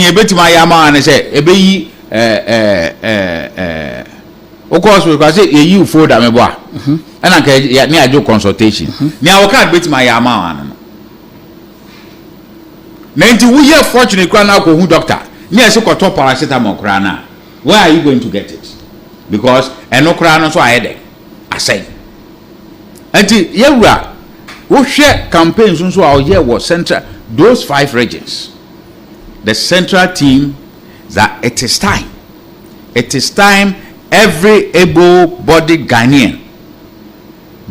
a bit my yama and say a be of course because you for that me and I can near do consultation. Now I can't beat my yama. Nanti we are fortunate crana ko hu doctor. Near so top paracetamol crana. Where are you going to get it? Because no crana so I say. Anti yewra wo hwe campaigns nso a oye was central those 5 regions. The central team that it is time every able-bodied Ghanaian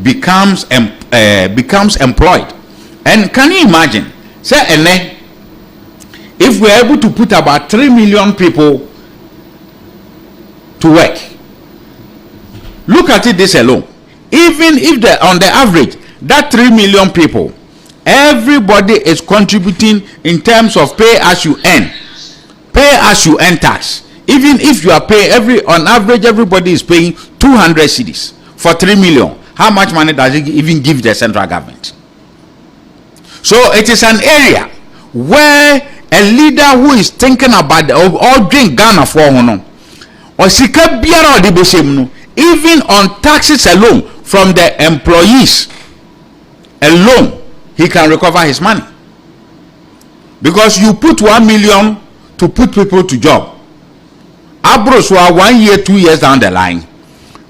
becomes employed. And can you imagine say if we are able to put about 3 million people to work, look at it this alone. Even if on the average that 3 million people, everybody is contributing in terms of pay as you earn tax. Even if you are paying on average, everybody is paying 200 cedis for 3 million. How much money does it even give the central government? So it is an area where a leader who is thinking about all drink Ghana for or sika biara de besemnu, even on taxes alone from the employees alone, he can recover his money. Because you put 1 million to put people to job. Abroswa 1 year, 2 years down the line,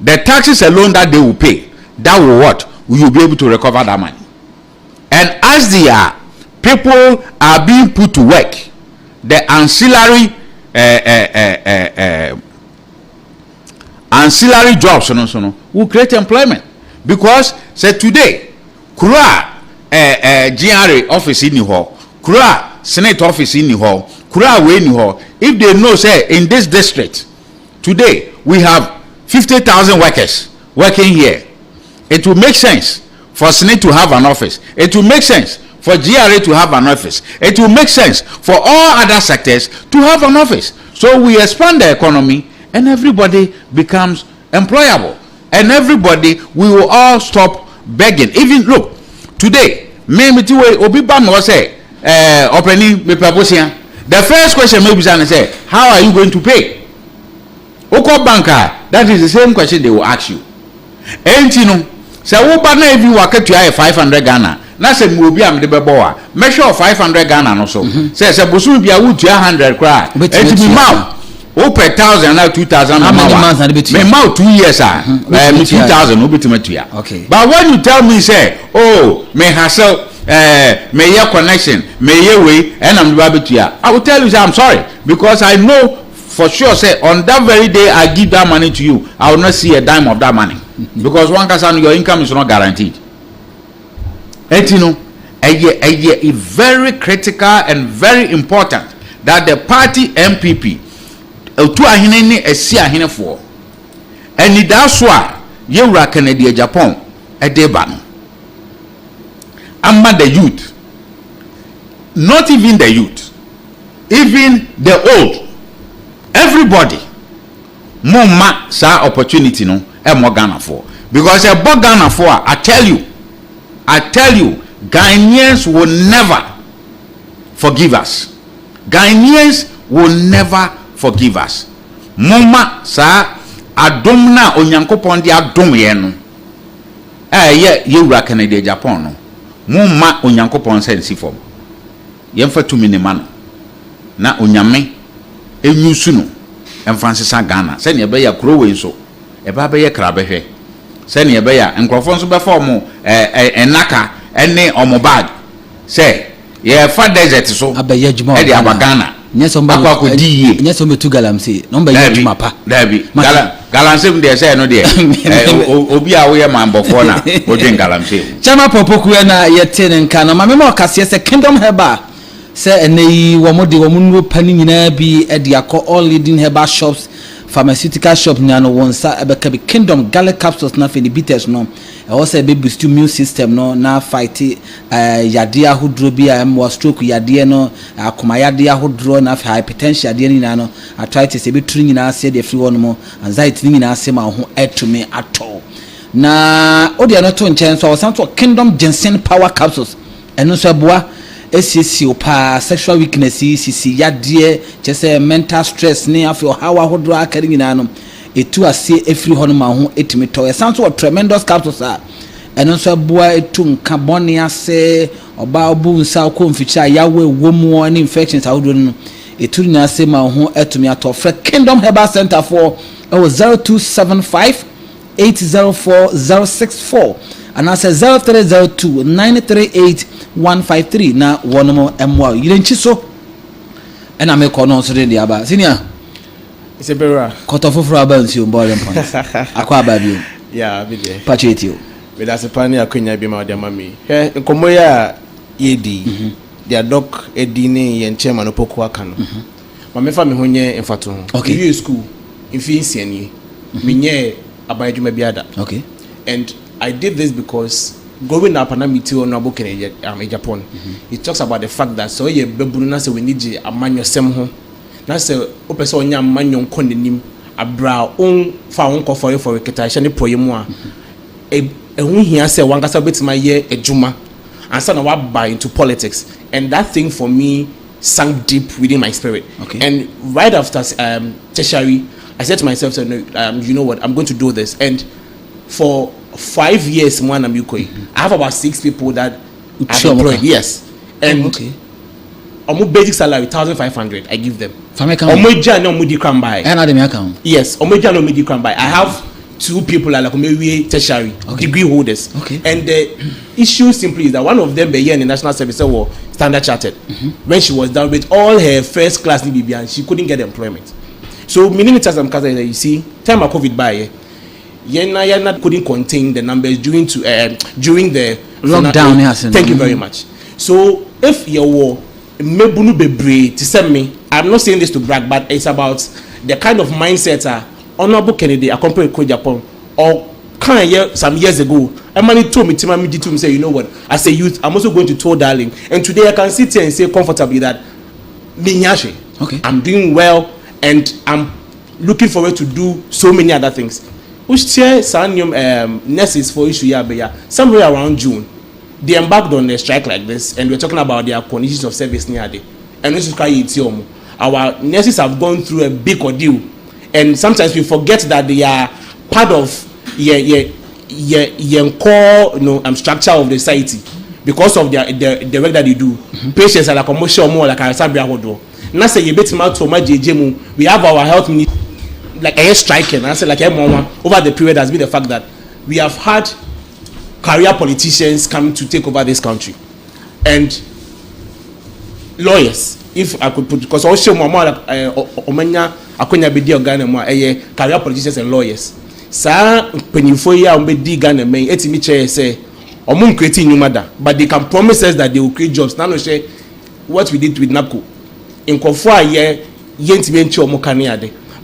the taxes alone that they will pay, that will what? Will you be able to recover that money? And as they are, people are being put to work. The ancillary jobs will create employment. Because say today, Kura GRA office in Niho, Kura Senate office in Niho, Kura we Niho. If they know say in this district today we have 50,000 workers working here, it will make sense for Senate to have an office. It will make sense for GRA to have an office. It will make sense for all other sectors to have an office. So we expand the economy and everybody becomes employable. And everybody, we will all stop begging. Even look, today, the first question maybe say, how are you going to pay? Oko banker, that is the same question they will ask you. And you know, say if you work to 500 Ghana, na say we be am de beboa measure 500 Ghana no so say bosu bia wo 200 cry it be mau o per 1000 na 2000 how many months na be me mau 2 years me 2000 no betima tuya. Okay, but when you tell me say oh me hassle me your connection me your way and I'm be tuya, I will tell you say I'm sorry, because I know for sure say on that very day I give that money to you, I will not see a dime of that money, because one can your income is not guaranteed. And you know, it's very critical and very important that the party MPP to ahine esi ahine for, and that's why you reckon the Japan a deban among the youth, not even the youth, even the old, everybody mumma sa opportunity no e mo Ghana for, because a bog Ghana for I tell you, Ghanaians will never forgive us. Ghanaians will never forgive us. Mama sa adomna onyankopon di adom ye no. Ye wura Canada Japan no. Mama onyankopon sensi form. Yemfa tumi ne man. Na onyame enyusu no. Emfa nsesa Ghana. Se ne be ya krowe nso. E ba be ye krabehwe. Send ye beya nkrofo nso be form enaka ene omobag say ye fa desert so abaye adwuma e de abagana nyeso mba akwa diye nyeso metu galamse no mba ye adwuma pa dabi galamse de say no de obi a wo ye mambofo na odwen galamse chama popoku na ye tene nka na mame ma okase se kingdom herba se eneyi wo mode wo munro pani nyina bi e de akọ all leading herbal shops, pharmaceutical shop nyano wonsa ebeka be kingdom garlic capsules na fe ni bitters no e wo say be boost immune system no na fight yade ahodro bi am wa stroke yade no akoma yade ahodro na fe hypertension yade ni na no arthritis e be tru nyina ase de free one mo anxiety ni nyina ase ma ho etumi ato na odi no to nchen so san to kingdom ginseng power capsules eno so boa esisi opa sexual weakness sisi yade chese mental stress ne afi how ahodo akari nyina no etu ase efiri ho no ma ho etimi to esan so tremendous capsules a eno so boa etu nka bone ase oba obu nsa ko mficha yawe womu ani infections ahodo no etu nyina ase ma ho etumi ato fra Kingdom Herbal Center for 0275 804 and I say 0302 938 153 na one more MY. You didn't so and I make on so the aba senior. It's a better cut off for about you boiling points. Aqua baby. Yeah, be there. Patchet you. But that's a pioneer queen be my dear mammy. Hey, Komoya Yedi, their doc Edine and chairman of Pokuakan. My family honye in Fatu. Okay. You school in Finciani. Minye Abayju Mabiada. Okay. And I did this because growing up and I'm in Japan, it talks about the fact that so ye bebuna se we need a man yourself. Na se opeso nya man yon kondenim abra on fa on for a ketation poem a hu hia se wan kasa betima ye ejuma and so na wa buy into politics, and that thing for me sank deep within my spirit. Okay. And right after tertiary, I said to myself, so, you know what, I'm going to do this. And for 5 years, I have about 6 people that I've employed. Yes. And almost basic salary 1,500 I give them. Yes. I have 2 people like maybe tertiary degree holders. Okay. And the issue simply is that one of them be here in the national service or standard chartered. When she was done with all her first class and she couldn't get employment. So meaning it as you see, time of COVID by Yena couldn't contain the numbers during the lockdown. Thank you very much. So if you were mebunu bebre to send me, I'm not saying this to brag, but it's about the kind of mindset Honorable Kennedy accompanied Ko Japan or some years ago. Emily told me to say, you know what, as a youth, I'm also going to tour Darling, and today I can sit here and say comfortably that I'm doing well and I'm looking forward to do so many other things. Which share some nurses for issue somewhere around June. They embarked on a strike like this, and we're talking about their conditions of service near day. And this is our nurses have gone through a big ordeal, and sometimes we forget that they are part of core structure of the society because of the work that they do. Patients are like commercial more like a sabia hodo. Now say you bet me out to my JJmu. We have our health minister like a striking. I say like over the period has been the fact that we have had career politicians coming to take over this country, and lawyers. If I could put, because also mama omenya akonya bedi organ mo career politicians and lawyers. Sa penifo ya ombedi Ghana men etimi chair say omo create nyumada, but they can promise us that they will create jobs. Now no say what we did with NAPCO. In Kofua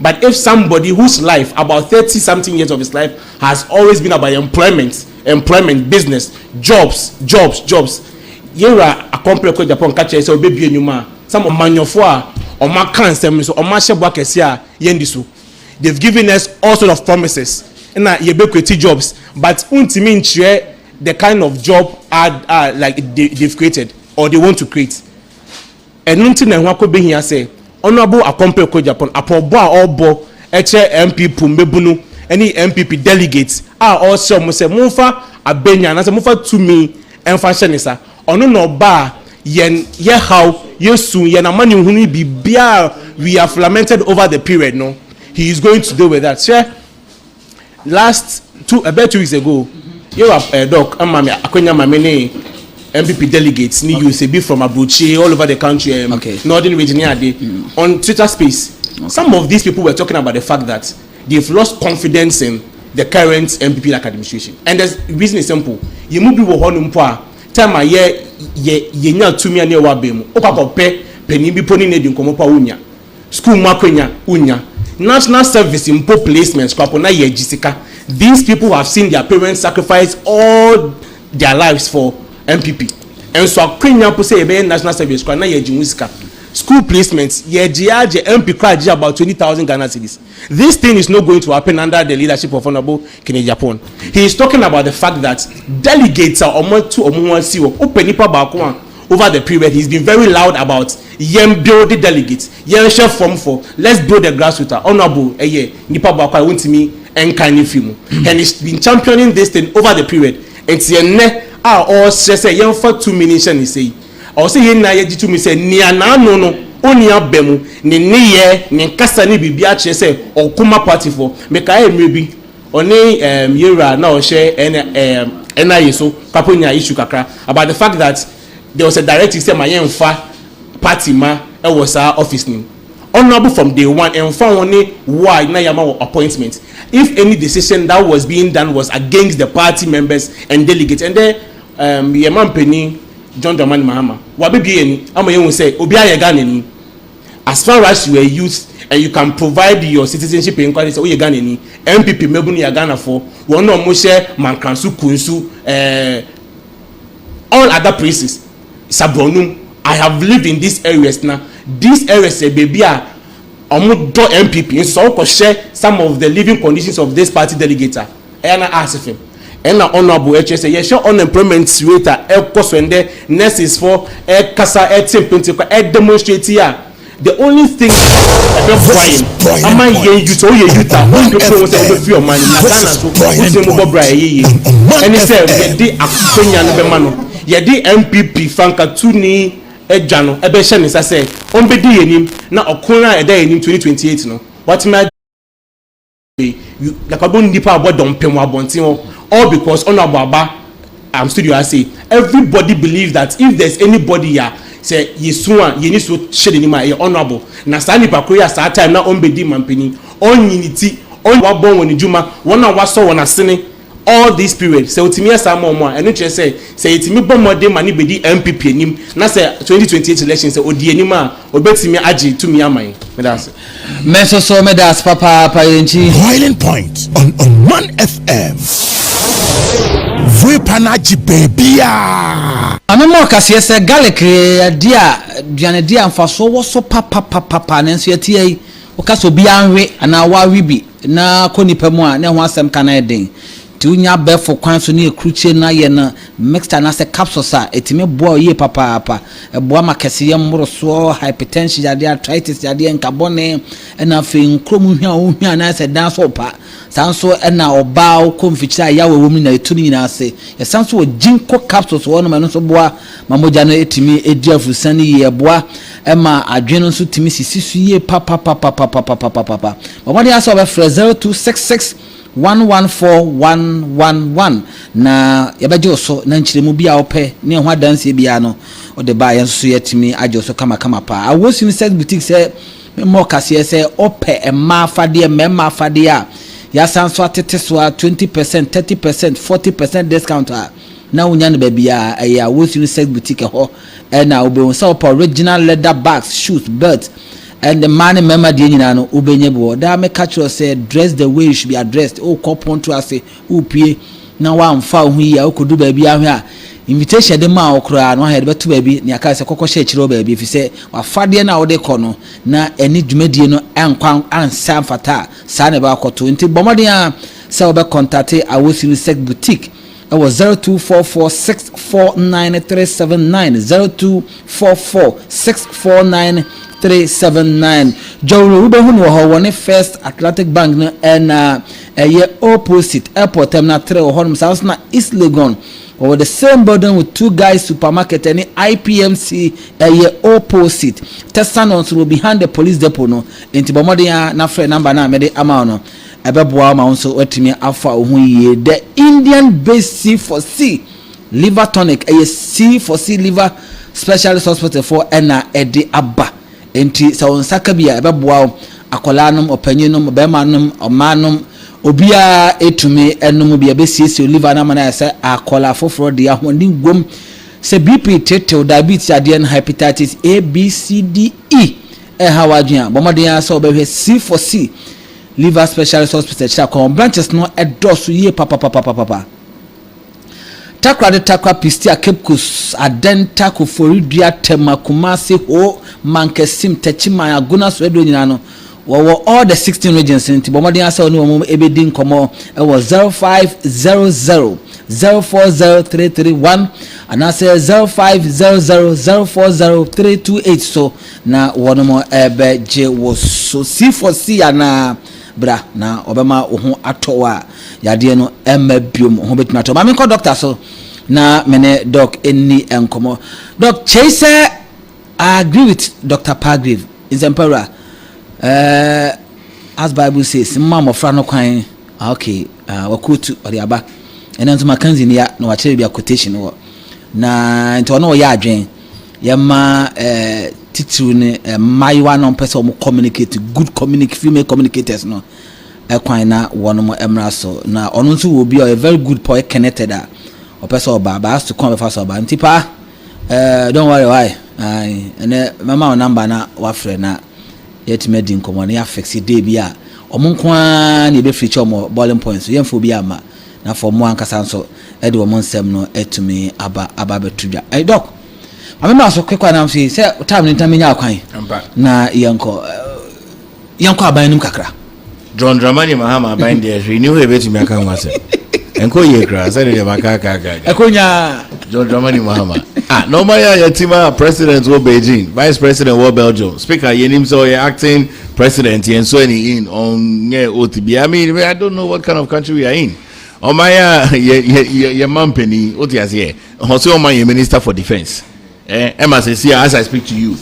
but if somebody whose life, about 30-something years of his life, has always been about employment, business, jobs, you are a complex Japan catcher, so baby and some of manufacture or my cancer, so or my shabakesia yendisu. They've given us all sorts of promises and ubiquity jobs, but untimin the kind of job like they've created or they want to create. And nothing and what could be here say honorable accompany Ko Japan apobo all bo MP pumbebunu any MPP delegates are also say mufa abenya na say mufa to me emphasize sa ono no ba yen ye how yesu yen amani hunu bibia we have lamented over the period. No, he is going to deal with that. Sure. About 2 weeks ago, you have a doc amami akonya mamene MPP delegates need you say be from Abuchi all over the country, Northern Virginia on Twitter space. Some of these people were talking about the fact that they've lost confidence in the current MPP like administration, and the reason is simple. You move people honum poa time a ye nya tumi ane wa bemu okwa pe peni bi poni ne di nkomo pa unya school makwenya unya national service impo placements kwapo na ye jisika. These people have seen their parents sacrifice all their lives for MPP, and so akwenya po say be national service kwa na ye jinwisika school placements ye giaje MP craji about 20,000 Ghana cedis. This thing is not going to happen under the leadership of Honorable Kennedy Japan. He is talking about the fact that delegates are almost to omo siwo openipa ba ko over the period, he's been very loud about build the delegates, share form for, let's build the grassroots. Honorable, nipa bakwa wuntimi enkan film, and he's been championing this thing over the period. And all say for 2 minutes and he say, or say yen na ye 2 minutes say ni ana no oni abemu ni kasa ni bibia che say okuma party for make I maybe oni yera na o share so kaponya issue kakra about the fact that there was a directive say my yemfa party ma e was our office name. Honorable from day one and found only why na yama appointment. If any decision that was being done was against the party members and delegates, and then Yeman Penny John Dramani Mahama wabi ni ama yen say obi ayega ni as far as you are youth and you can provide your citizenship inquiry say oye Ghana ni MPP mebunu ya Ghana for one no mo share mankansu kunsu all other places Sabronu. I have lived in these areas now. These areas baby are omudo MPP so ko share some of the living conditions of this party delegates and I asked him and na honorable say yes sure unemployment rate e cost when the nurses for kasa template demonstrate here. The only thing am I you so you people say we feel money na Ghana so we mo bobra and he said the akonya no be mano ye the MPP fanka tuni ejano ebe hye ne say on be di yenim na okona eda yenim 2028 no what me you like abon nipa abodon pem abontin all because honorable aba studio I say everybody believes that if there's anybody here say yesuwa ye ni so shede ni ma ye honorable na sa nipa koya sa time na on be di mampani on yiniti on wa bon woni juma wona wa so wona sene all this period say otimi asa mo and no say etimi bomode mani be di MPP enim na say 2028 election say odi enim a obetimi age tumi aman me das so me das papa yenchi boiling point on Omanfm Vepanaji baby amemo kase se garlic dia duane dia mfaso wo so papa nanso yete yi o kaso bi anwe ana wa wibi na konipa mu a na ho asem kana eden tunya befo kwan so ne ekruche na ye na mixed na se capsules a etime boa ye papa boa makese ye mmoro so hypertension yade arthritis yade nkabone na fe nkrom hwa na se dan so pa sanso na oba konfichira ya wo mu na etu ni na se ye sanso wo jinko capsules wo no ma no so boa mamoja no etime edi afusani ye boa ma adweno so timi sisisu ye papa mama dia so be 0266 114111 na yabaje so na nchiremu bia ope ne ho adanse bia no o de ba yenso yetimi aje so kama pa awosi ni set boutique say mo kase say ope emma afade emma afade a ya sanso atete so 20% 30% 40% discount na unya no ba bia ya awosi ni set boutique ho na obe so original leather bags shoes belts and the man member de nyina no ubenye bo da me catch you say dress the way you should be addressed o kopon to ase upie na wa mfa hu ya okodu ba bia hu a invitation de ma okra no ha de betu ba bi ne aka se kokko she chiro ba bi fi se wa fade na wo de kono na eni dwumadie no enkwan ansa fata sa ne ba akoto nti bomode a se wo be contact Awosiri Sec Boutique. It was 0244649379 0244649379. Jowro ube hunu ho woni First Atlantic Bank no and ye opposite airport terminal 3 honum south na East Legon. Over the same building with Two Guys Supermarket and IPMC ye opposite. Tesanons will behind the police depot no. Inti bomode ya na free number na mede ama no. Ebeboa ma unso wetimi afa ohun ye the Indian based C4C liver tonic C4C liver specialist hospital for na ede aba enti sa onsaka bia ebeboa akolanum opanyinum bemanum omanum obia etumi enum bia besiesie liver na mana say akola foforo de ahoni gwom se BP tetel diabetes adien hepatitis A B C D E hawadua bomodin so obehwe C4C liver specialist hospital chakon branches no edosu ye papa takra pistia kepkus adenta ko foridua tema kumase ho mankesim techima aguna so edo nyina no all the 16 regions nti bomodi asa oni wo ebedi nkomo e was 0500 040331 and I say 0500040328 so na wono mo ebe je wo so C4C ana bra na obema ho atowa yade no emma biom ho betuma to ma me ko doctor so na mene doc eni enkomo doc chase I agree with Dr. Pargrave in Emperor as Bible says mama frano kwan okay wakutu oriaba ena ntuma kanzi ni ya no wachire bia quotation wo na nto no ya adwen ya ma titru ne maiwa no person mo communicate good female communicators no kwan na wono mo emra so na ono nso wo bi a very good boy connected a person ba has to come first ba ntipa don't worry why ene mama o number na wa frɛ na yet made nkomo na ya fix day bi a omonkwa na be feature omo bowling points yemfo bi ama na for mo ankasa nso e de omo nsɛm no etumi aba betudwa doc amema so kwekwa na mfi sɛ time ni time nya kwan na yanko aban nim kakra John Dramani Mahama aban there renew he betumi aka ho asɛ enko ye kra sɛ de makaka ekonya John Dramani Mahama normally your team president wo Beijing, vice president wo Belgium, speaker yenim so you're acting president and so in on OTB. I mean, I don't know what kind of country we are in. On my your mampeni otias here. Also my minister for defense. MSC as I speak to you.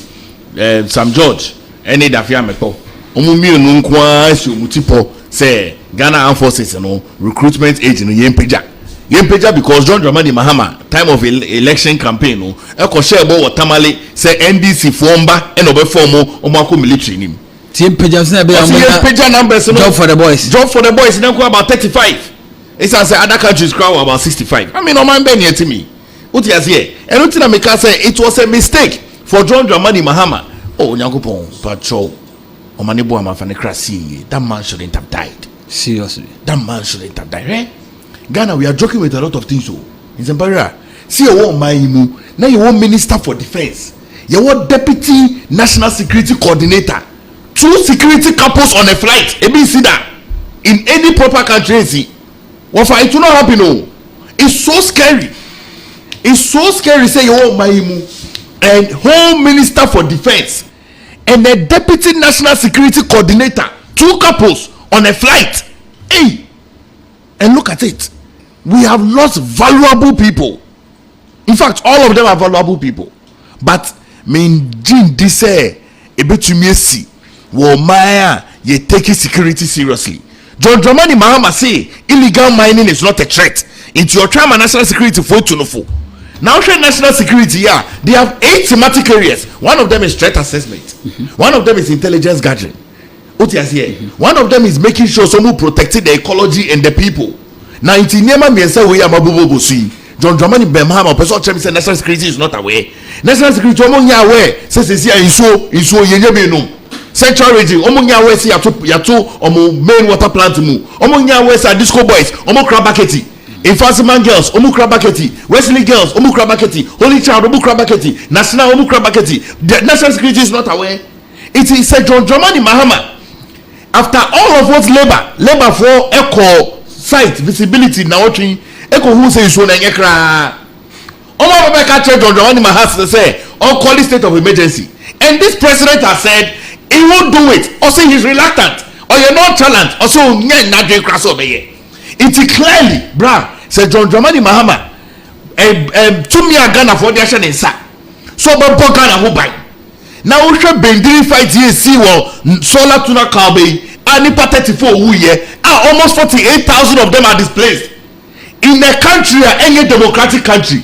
Sam George any dafia mepo. Omumi onunkwa so mutipo say Ghana Armed Forces no recruitment agent no yempeja. Yempeja because John Dramani Mahama time of election campaign no e ko share bo watamale say NDC formba e no be form o mako military nim. Yempeja say be Yempeja numbers no job for the boys. Job for the boys then go about 35. It's as other countries crowd about 65. I mean no man be near to me. What you say? And what I make say it was a mistake for John Dramani Mahama. Oh Nyankopon patrol. O mani bo am fa ne krasi. That man shouldn't have died. Seriously. That man shouldn't have died. Eh? Ghana, we are joking with a lot of things. So, in Zimbabwe, see you want my now you want minister for defense, you want deputy national security coordinator, 2 security couples on a flight. See that in any proper country, see what for it will not happen. No, it's so scary. It's so scary. Say you want my and home minister for defense and the deputy national security coordinator, 2 couples on a flight. Hey, and look at it. We have lost valuable people. In fact, all of them are valuable people. But mean Jin dise ebetumesi wo maya ye taking security seriously. John Dramani Mahama say illegal mining is not a threat. Into your time national security for to no for. Now national security they have 8 thematic areas. One of them is threat assessment. One of them is intelligence gathering. One of them is making sure someone protected the ecology and the people. Now, in Tinyama, me say we are Mabubo Bosi. John Dramani Mahama, person say national security is not aware. National security, among ya aware, says here in so yenye no. Central region, among ya aware, see yato omo main water plant mu. Among ya aware, say disco boys, omo krabaketi. Infansiman girls, omo krabaketi. Wesley girls, omo krabaketi. Holy Child, omo krabaketi. National, omo krabaketi. The national security is not aware. It is said John Dramani Mahama. After all of what labor for echo site visibility na watching echo who say so na nyekra omo baba ka check John Dramani Mahama say on call state of emergency and this president has said he won't do it or say he's reluctant or you're not talent or so nya na dey crash over here it clearly bra say John Dramani Mahama to me Ghana for the action inside so but Ghana who buy now we should bendiri fight here see solar tuna cowbay and 34 who here almost 48,000 of them are displaced in a country any democratic country.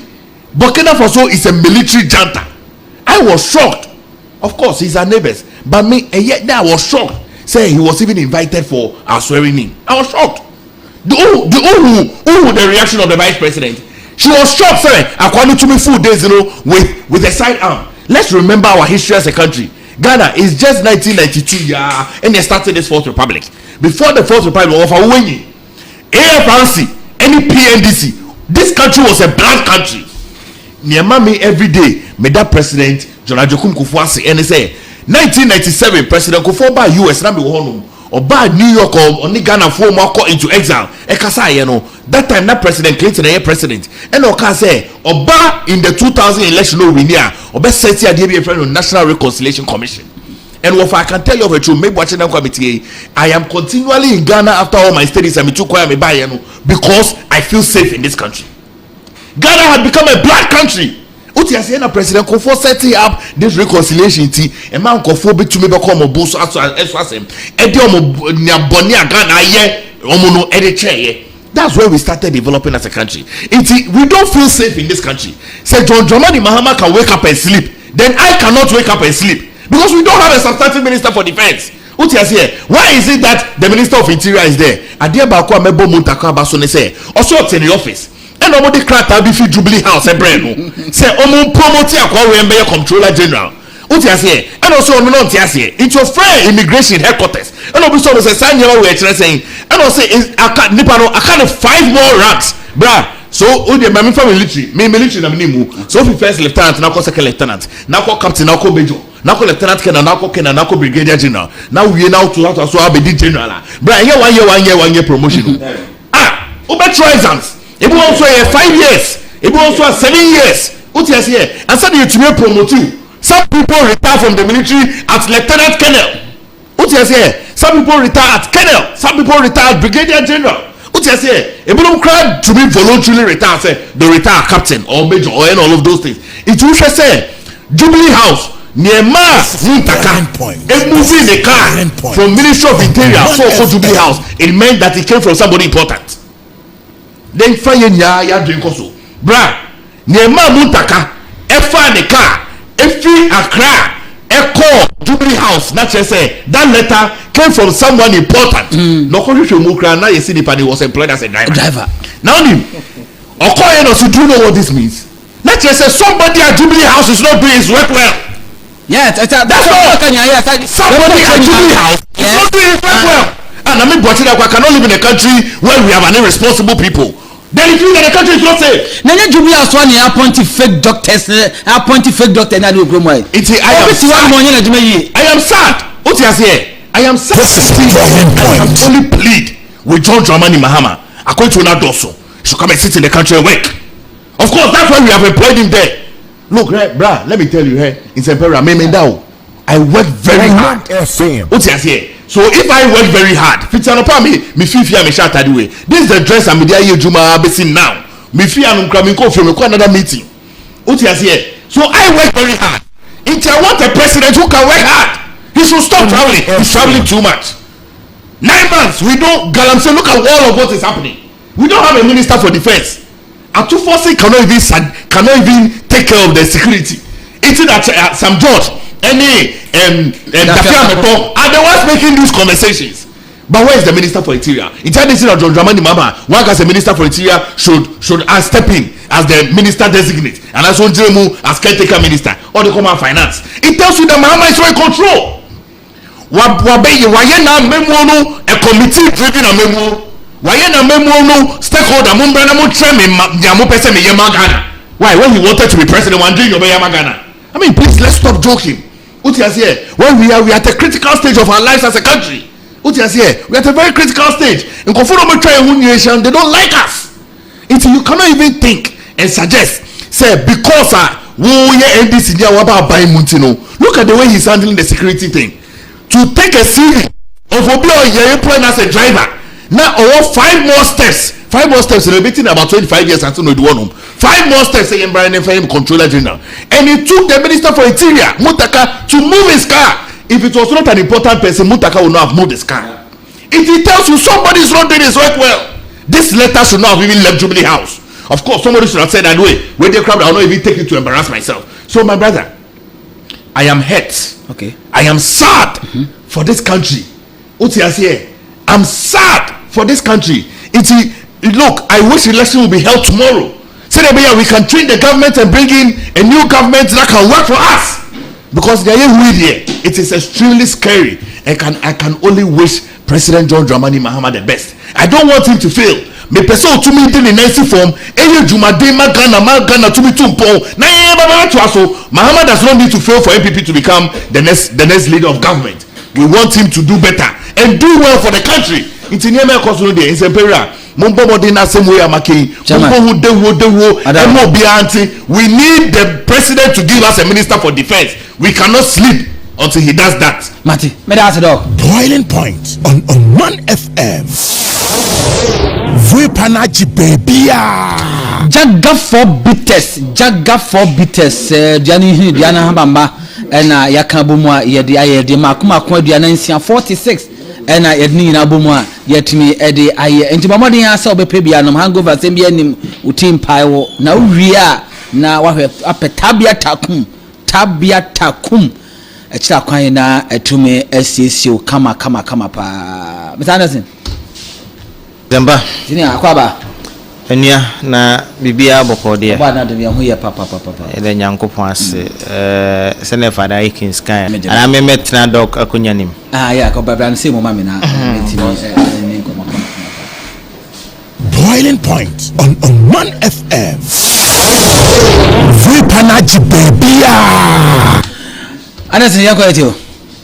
Burkina Faso is a military junta. I was shocked. Of course he's our neighbors, but me and yet I was shocked say he was even invited for our swearing in. I was shocked. The reaction of the vice president, she was shocked say according to me 4 days with a sidearm. Let's remember our history as a country. Ghana is just 1992 and they started this 4th Republic. Before the 4th Republic of Awenyi, AFRC, any PNDC, this country was a black country. Niamami every day, made that president John Ajokum Kufuasi and say 1997 President Kufuor ba US na me wo honom oba New York or Ghana for mo into exile ekasa ye no that time na President Clinton na president and oka say oba in the 2000 election no win here oba set here dey be friend of National Reconciliation Commission. And if I can tell you of a truth, maybe watching them committee, I am continually in Ghana after all my studies and me too quiet me buy because I feel safe in this country. Ghana had become a black country. Uti asiena President Kufuor setting up this reconciliation tea. A man Kufuor be to me become a boss as him. Edi omo nyaboni Ghana ye omo no edi chair. That's where we started developing as a country. We don't feel safe in this country. Say John Dramani Mahama can wake up and sleep, then I cannot wake up and sleep. Because we don't have a substantive minister for defense. Why is it that the minister of interior is there? Adia Bakwa Mebo Muntaka Basone say, also in the office. And nobody cracked out if you Jubilee House and Breno. Say, Omo promote Akwa Wembe Controller General. And also it's your friend immigration headquarters. And also say, sign your way saying, and also I kind of 5 more ranks, bruh. So my military na minimu. So if first lieutenant, now second lieutenant, now captain, now major, now lieutenant, now brigadier general. Now we now to so be general. Bra, here 1 year promotion. Over exams. It will also 5 years. It will also 7 years. What you here? And so you to be promoted. Some people retire from the military at lieutenant colonel. What you here? Some people retire at colonel. Some people retire at brigadier general. What you say? A little crowd to be voluntarily retired, say the retired captain or major or all of those things. It will say Jubilee House near Mass Muntaka. A movie in the car from Ministry of Interior for Jubilee House. It meant that it came from somebody important. Then fire ya drink also. Bra near Mass Muntaka. If the car, if you Accra. Echo Jubilee House, not just say that letter came from someone important. No condition Mukra now you see the party was employed as a driver. Now him Okoye no so do you know what this means? Not just say somebody at Jubilee House is not doing his work well. Yeah, that's all. Somebody at Jubilee House is not doing his work well. And I mean, but I cannot live in a country where we have an irresponsible people. Then if you that the country is not safe. Nanya Jubilee House one appointed fake doctors, appointed fake doctor na do gromo. I am sad. What you say? I am sad. I am only plead with John Dramani Mahama. According to Nadoso, he should come and sit in the country and work. Of course, that's why we have employed him there. Look, brah, let me tell you, in Sempera, I work very hard. What you say? So if I work very hard, this is the dress I'm there Juma basin now. Another meeting. So I work very hard. If I want a president who can work hard, he should stop traveling. He's traveling too much. 9 months, we don't say look at all of what is happening. We don't have a minister for defense. And 246 cannot even take care of the security. It's that Sam George any are the ones making these conversations. But where is the minister for interior? In time this is John Dramani Mahama, one as a minister for interior should step in as the minister designate and as Onjemu as caretaker minister or the common finance. It tells you that Mahama is in control. Wayena memo a committee driven a memo. Wayena memo stakeholder mumbrana mo treme nyamu pese me yamagana. Why when he wanted to be president one day yamagana? I mean, please let's stop joking. When we are at a critical stage of our lives as a country. We are at a very critical stage. In nation, they don't like us. You cannot even think and suggest, say, because look at the way he's handling the security thing. To take a seat of employing as a driver. Now, 5 more steps. 5 more steps. Celebrating about 25 years until we do one. 5 more steps. Saying Brian FM Controller General, and he took the Minister for Interior Muntaka to move his car. If it was not an important person, Muntaka would not have moved his car. If he tells you somebody is not doing his work well, this letter should not have even left Jubilee House. Of course, somebody should have said that way. When they crowd, I will not even take it to embarrass myself. So, my brother, I am hurt. Okay. I am sad for this country. I'm sad for this country. Look, I wish election will be held tomorrow. Say that we can train the government and bring in a new government that can work for us. Because it is extremely scary. I can only wish President John Dramani Mahama the best. I don't want him to fail, me person to me in the form any jumade magana to me tumpo na baba to aso Mahama does not need to fail for MPP to become the next leader of government. We want him to do better and do well for the country. Into near me cause no dey in Sempera mombo body na same way amake mombo hu dewo and mo be anti. We need the president to give us a minister for defense. We cannot sleep until he does that. Mati, me da ase dog. Boiling Point on Man FM. Vipanaji babia. Jaga for bitters. Diana Hambamba and Yakabumwa yedi makuma kwa Diana 46 and Edni Nabumwa yet me Eddie aye and Timamadi answer be pebianum hangover sembianim utim pio na ria na wahe ape tabia takum echira kwan na etume SCCO kama pa Mr. Anderson Demba tini akwaba enia na bibia bokode ba na de bi ho ye papa ele nyankopon ase sene fada ikins kan ana me metra dok akunyanim ya ko baba na se mo mama na metini ko Boiling Point on Man FM. Vipanaji babia. Anderson yako etio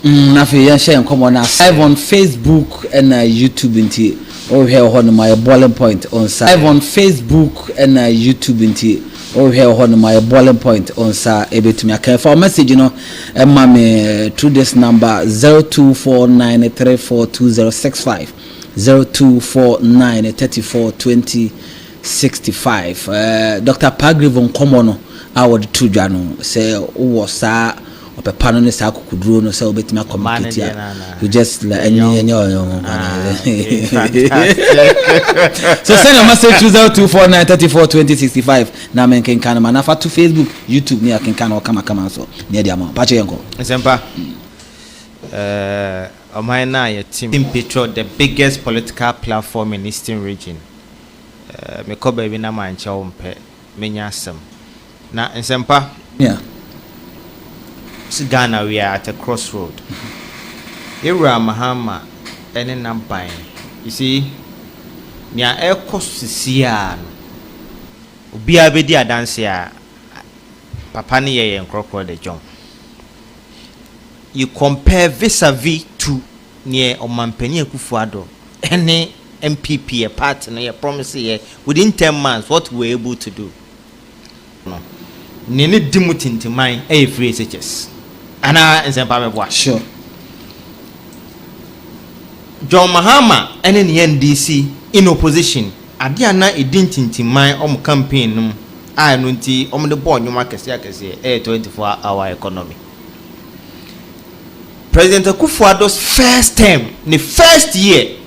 na fe yan share nkomo na live on Facebook and YouTube nti o here ho no my Boiling Point on live on Facebook and YouTube nti o here ho no my Boiling Point on sa ebetumi aka for message no emma me through this number 0249342065 0249342065 Dr. Pagrivon nkomo no award to dwano say wo sa opepano ne sa kokuduro no say obetimi communicate you just like so send a message to 0249342065 na men ken kan na fa to Facebook YouTube ni aken kan o kama so ne dia ma pa che yenko Sempa Omaina your team Petro, the biggest political platform in Eastern region. Me ko baby na mancha ompe menya asem. Na Sempa yeah. Ghana we are at a crossroad. Ira Mahama ene nampan. You see nya ekosisia no. Obi abedi adanse a papa ne ye nkrokro de John. You compare vis-a-vis to near Omanfm Kufuado any MPP a partner a promise here within 10 months what we were able to do. No. Nene dimutin to mine a free SHS. Ana in Zimbabwe. Sure. John Mahama and in the NDC in opposition. Adiana identity mine campaign I nunti the board you market a 24-hour economy. President Akufo-Addo's first term, the first year,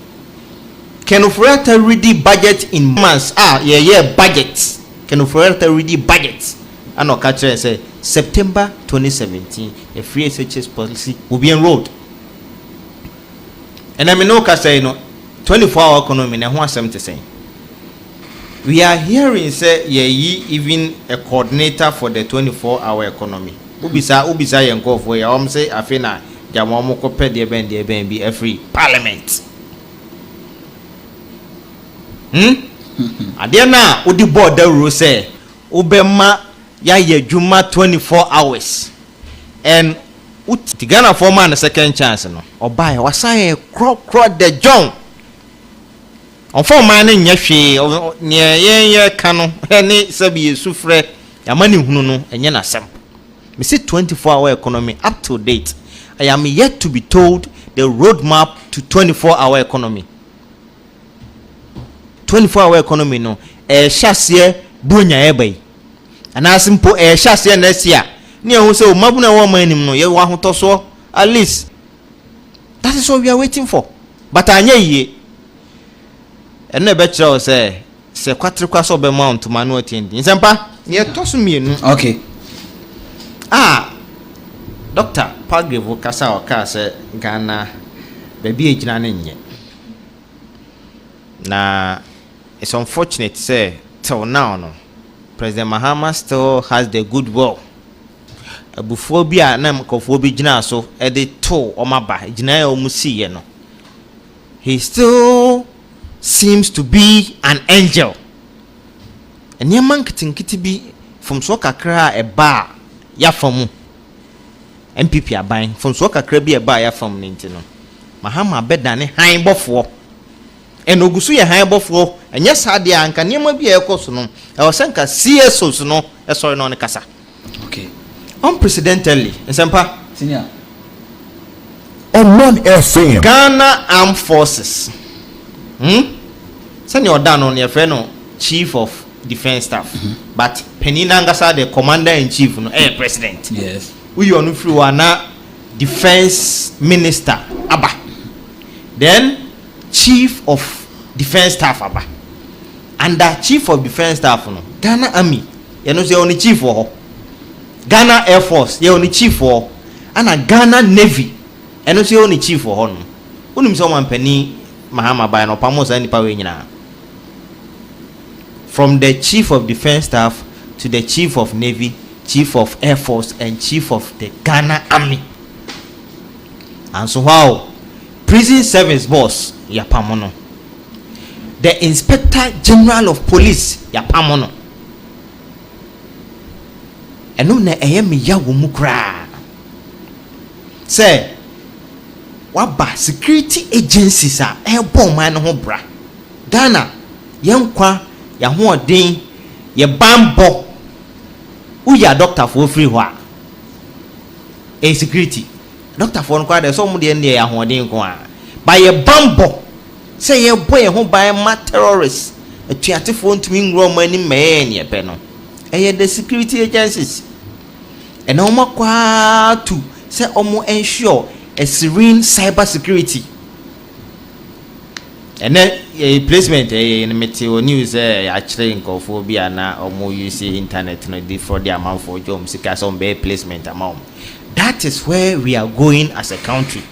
can Ofurata ready budget in months? Budget. Can Ofurata ready budget? And no catch say September 2017, a free SHS policy will be enrolled. And I mean no say 24-hour economy na who 70 saying. We are hearing say even a coordinator for the 24-hour economy. Ubisa yenko for ya say afina Jamomo kopɛ de ben be every parliament. Ade na odi board the rule say ubema ya juma 24 hours and uti Ghana for man second chance no obai wasaye cro the John on for man nya hwe ne ye ka no ne sabi sufre ya mani hunu no enye na sem me see 24-hour economy up to date. I am yet to be told the roadmap to 24-hour economy. 24-hour economy no shasiye bunya ebai. Ana simple shasiye next year. Ni ehun say o mabuna wo manim no ye wa hoto so at least. That is what we are waiting for. But anya yie. Eno be kire say se kwatre kwaso be mount manu attend. Nsempa ye tosu mienu. Okay. Dr. Pagrivon kasa oka se Ghana baby ejina na nye. Na it's unfortunate say till now no President Mahama still has the goodwill. Abuphobia na mkofobia jina so e de to omaba jina ya omusi ye no. He still seems to be an angel. And your man kiti be from Swakakra a bar ya from MPP are buying from Swakakra be a bar ya from Nintino. Mahama bedane high buffalo. And Ogusu ya high buffalo, and yes, Hadia and can never be a cosono. I was sent a CSO no, a sorry non casa. Okay. Unprecedentedly, Sempa. Senior. Omanfm. Ghana Armed Forces. Send your down on your friend, Chief of Defense Staff. But Peninangasa, the Commander in Chief, no, President. Yes. We on through na Defense Minister, Abba. Then Chief of Defense Staff, Abba. And that Chief of Defense Staff, no, Ghana Army, you know, the only chief for Ghana Air Force, the only chief for, and a Ghana Navy. And also only chief for hon. Unim someone penny Mahama by no pamos any power. From the Chief of Defense Staff to the Chief of Navy, Chief of Air Force, and Chief of the Ghana Army. And so how prison service boss yapamono. The Inspector General of Police yapamono. And no na eyemi ya wumukra. Say waba security agencies a ebo man ho bra Ghana yenkwa ya ho odin ye bambo uya doctor for free ho a security doctor for no kwa de so mu de ne ya ho odin ko a ba ye bambo say ye boy ye ho ba ma terrorists atuatefo ntumi ngro mani me ne be no the security agencies and no makwa to say omo ensure a serene cyber security. And then a placement in meteo news actually in Kophobia na or more you see internet no for the amount for jobs because on bear placement amount. That is where we are going as a country.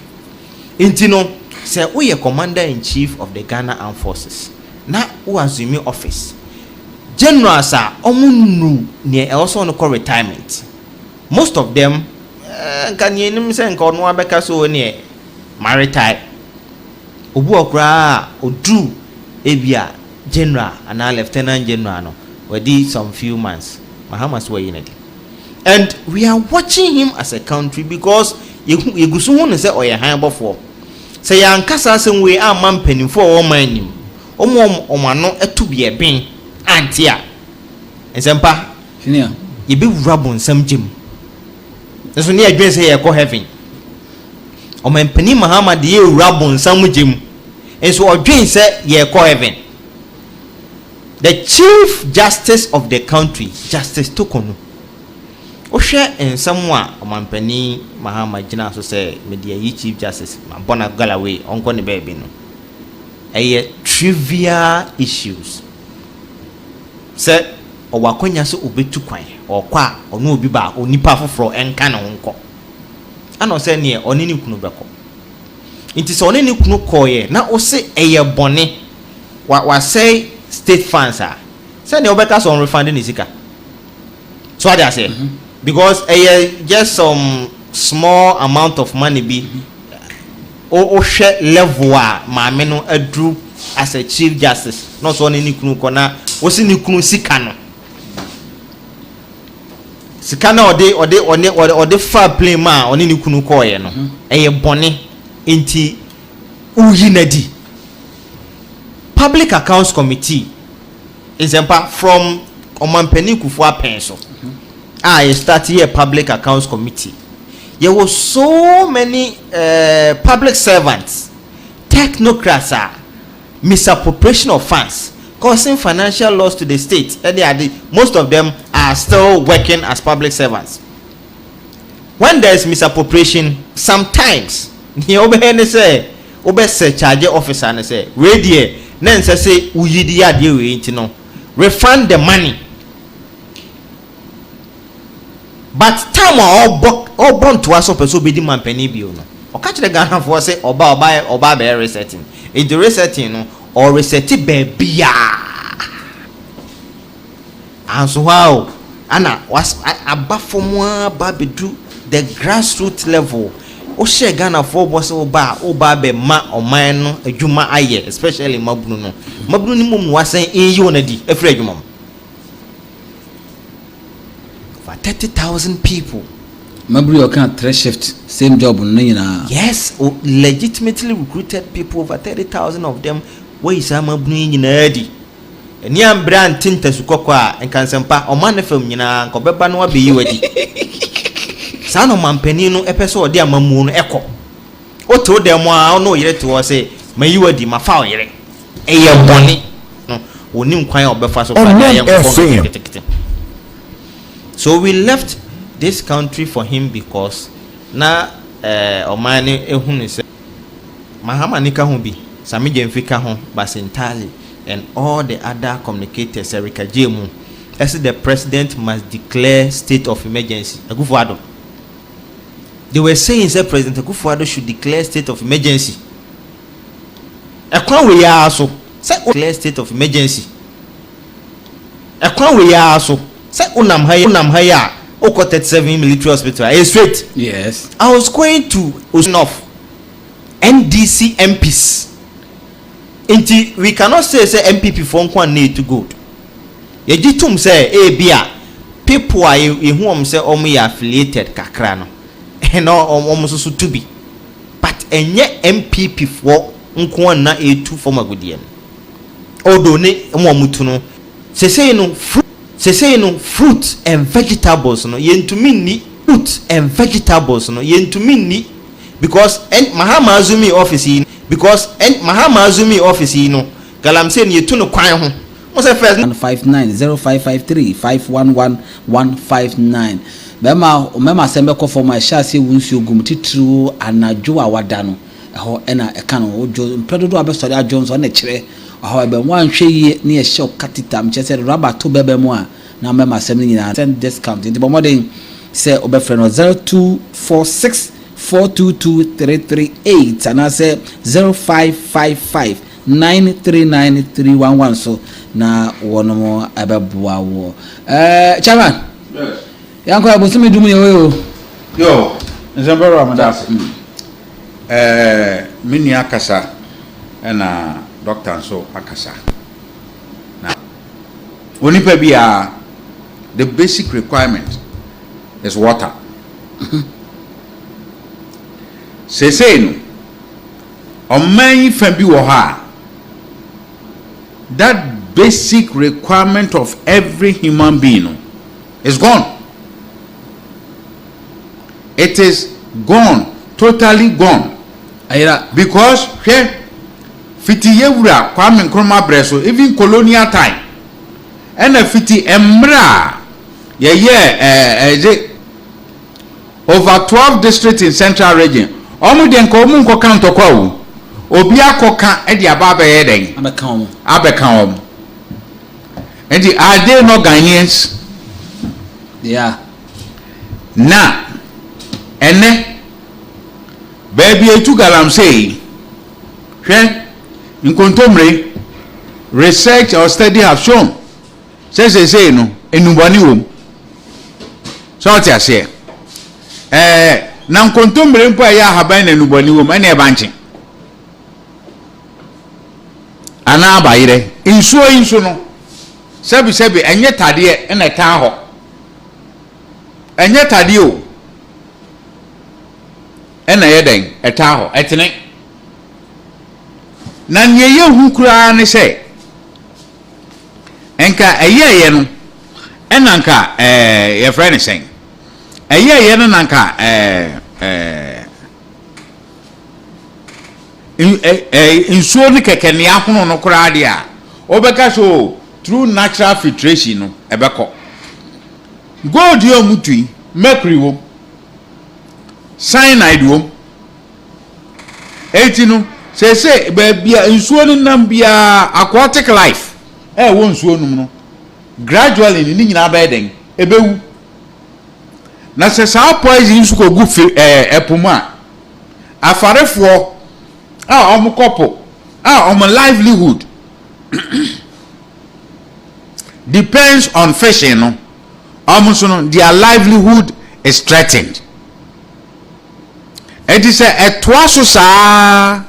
Intino say we are commander in chief of the Ghana Armed Forces. Na who assume office. General sir omunu near also on call retirement. Most of them can you name say nko no abeka so ne maritime obu okra odu ebia general and lieutenant general no we did some few months Mahamas were in it, and we are watching him as a country because yegusu hu ne say oye han bofo say yankasa sem we amam panimfo o man nim omano etu bia ben antia ensempa Senior. ye be wurabon sam jim. So near adwene say ye go heaven. O man pani Muhammad ye rabon samujim. And so adwene say ye go heaven. The Chief Justice of the country, Justice Tokonu. O share in somewhere o man pani Muhammad jina so say media ye Chief Justice Bona Galloway onko ne baby no. Trivial issues. Say o wakonya so obetu kwan o kwa ono obi ba onipa foforo enka na honko ana se ne oni ni kunu beko nti se oni ni kunu koye na o se eye bone wa say state funds are se ne obeka so on refund ni sika so what I say because just some small amount of money be o share level a maame no adru as a chief justice no so oni ni kunu ko na o se ni kunu sika no sikana ode fa play ma oni ni kunu koye no eye bone enti uyi nadi. Public Accounts Committee is from Omanfm Kufu Apenso. I started a Public Accounts Committee. There were so many public servants, technocrats, misappropriation of funds, causing financial loss to the state. And most of them are still working as public servants. When there is misappropriation, sometimes you say charge officer and say radio then say refund the money. But time all born to us up so be the man penny bill no. Or catch the Ghana for say oba be resetting. In the resetting or resetting baby. And so how Anna was above from one baby do the grassroots level o share Ghana for boss oba be ma oman no adwuma aye especially mabunu no mabunu ni mum wasan enyi onadi afre adwuma for 30,000 people. Mabri you can 3 shift same job no nyina. Yes, legitimately recruited people over 30,000 of them. Where is mabunu nyina di? Eni ambra ntinta sukoko a enkansempa Omanfm nyina nkobeba no abeyi wadi. Sa no mampani no epeso ode amamu no ekọ. Oto dem a no yire to say mayi wadi mafa oyire. Eye boni. No, oni nkwan obefa so fa ya nkọ. So we left this country for him because na Omani ehunu se Mahama nika ho bi Sami Jemfika ho Basentali and all the other communicators Erika Jemu as the president must declare state of emergency. Akufo-Addo, they were saying that President Akufo-Addo should declare state of emergency. Ekwan we ya so say declare state of emergency. Ekwan we ya so say unam haya Oko 37 military hospital. It's straight. Yes. I was going to off NDC MPs. Until we cannot say MPP for one need to go. Ye jitum say bia people are who say omo affiliated kakra no. And almost so to be. But enye MPP for nko na e2 for magudie. Odo ne mo mutu no. Say no fruit and vegetables no yentumi ni fruit and vegetables no yentumi ni because Mahama Azumi office no galamse ni yetu no kwan ho mo say first 1590553511159 bema sembe ko for my shase wunsu ogum titru anajo awada no ho ena eka no ojo mpredodo abesori ajonso na kire however one hwe ne ehye katita mchese rubber to bebe mu a na mema sem nyina send discount into modern say obefre no 0246422338 and I say 0555939311 so na wono mo abebua wo chairman yes yanko abusumi dum yo nzembero amadas mini akasa na doctor so akasa na onipa bia the basic requirement is water. Say no Omanfm bi wo ha that basic requirement of every human being is gone. It is gone, totally gone. Because here fiti yewura Kwame Nkrumah breso even colonial time and fiti emra over 12 districts in central region omu den ko mu nko kan tokwa wo obi akoka e dia ba be yeden abekan om and are they no Ghanaians? Yeah. Na ene baby etu galam say hwe nkontomre research or study have shown say no enubani wom so what you say na nkontomre mpo ya haban na enubani wom ene e banche ana abayire insuo no sebi enye tade ene tan ho enye tade o ena yeden eta ho etene na nyeye hu kura ne se enka eyeye no enanka ye friend sen eyeye no nanka insuo ni keke ne ahono no kura de a obeka so through natural filtration no ebeko gold yo mutui mercury wo cyanide wo etinu say bia nsuo ni nam bia aquatic life wo nsuo num no gradually ni nyina ba eden ebewu na se sa poison nsu ko gu epomu a afarefo omukopo livelihood depends on fishing no so no their livelihood is threatened. Edi se etoa so saa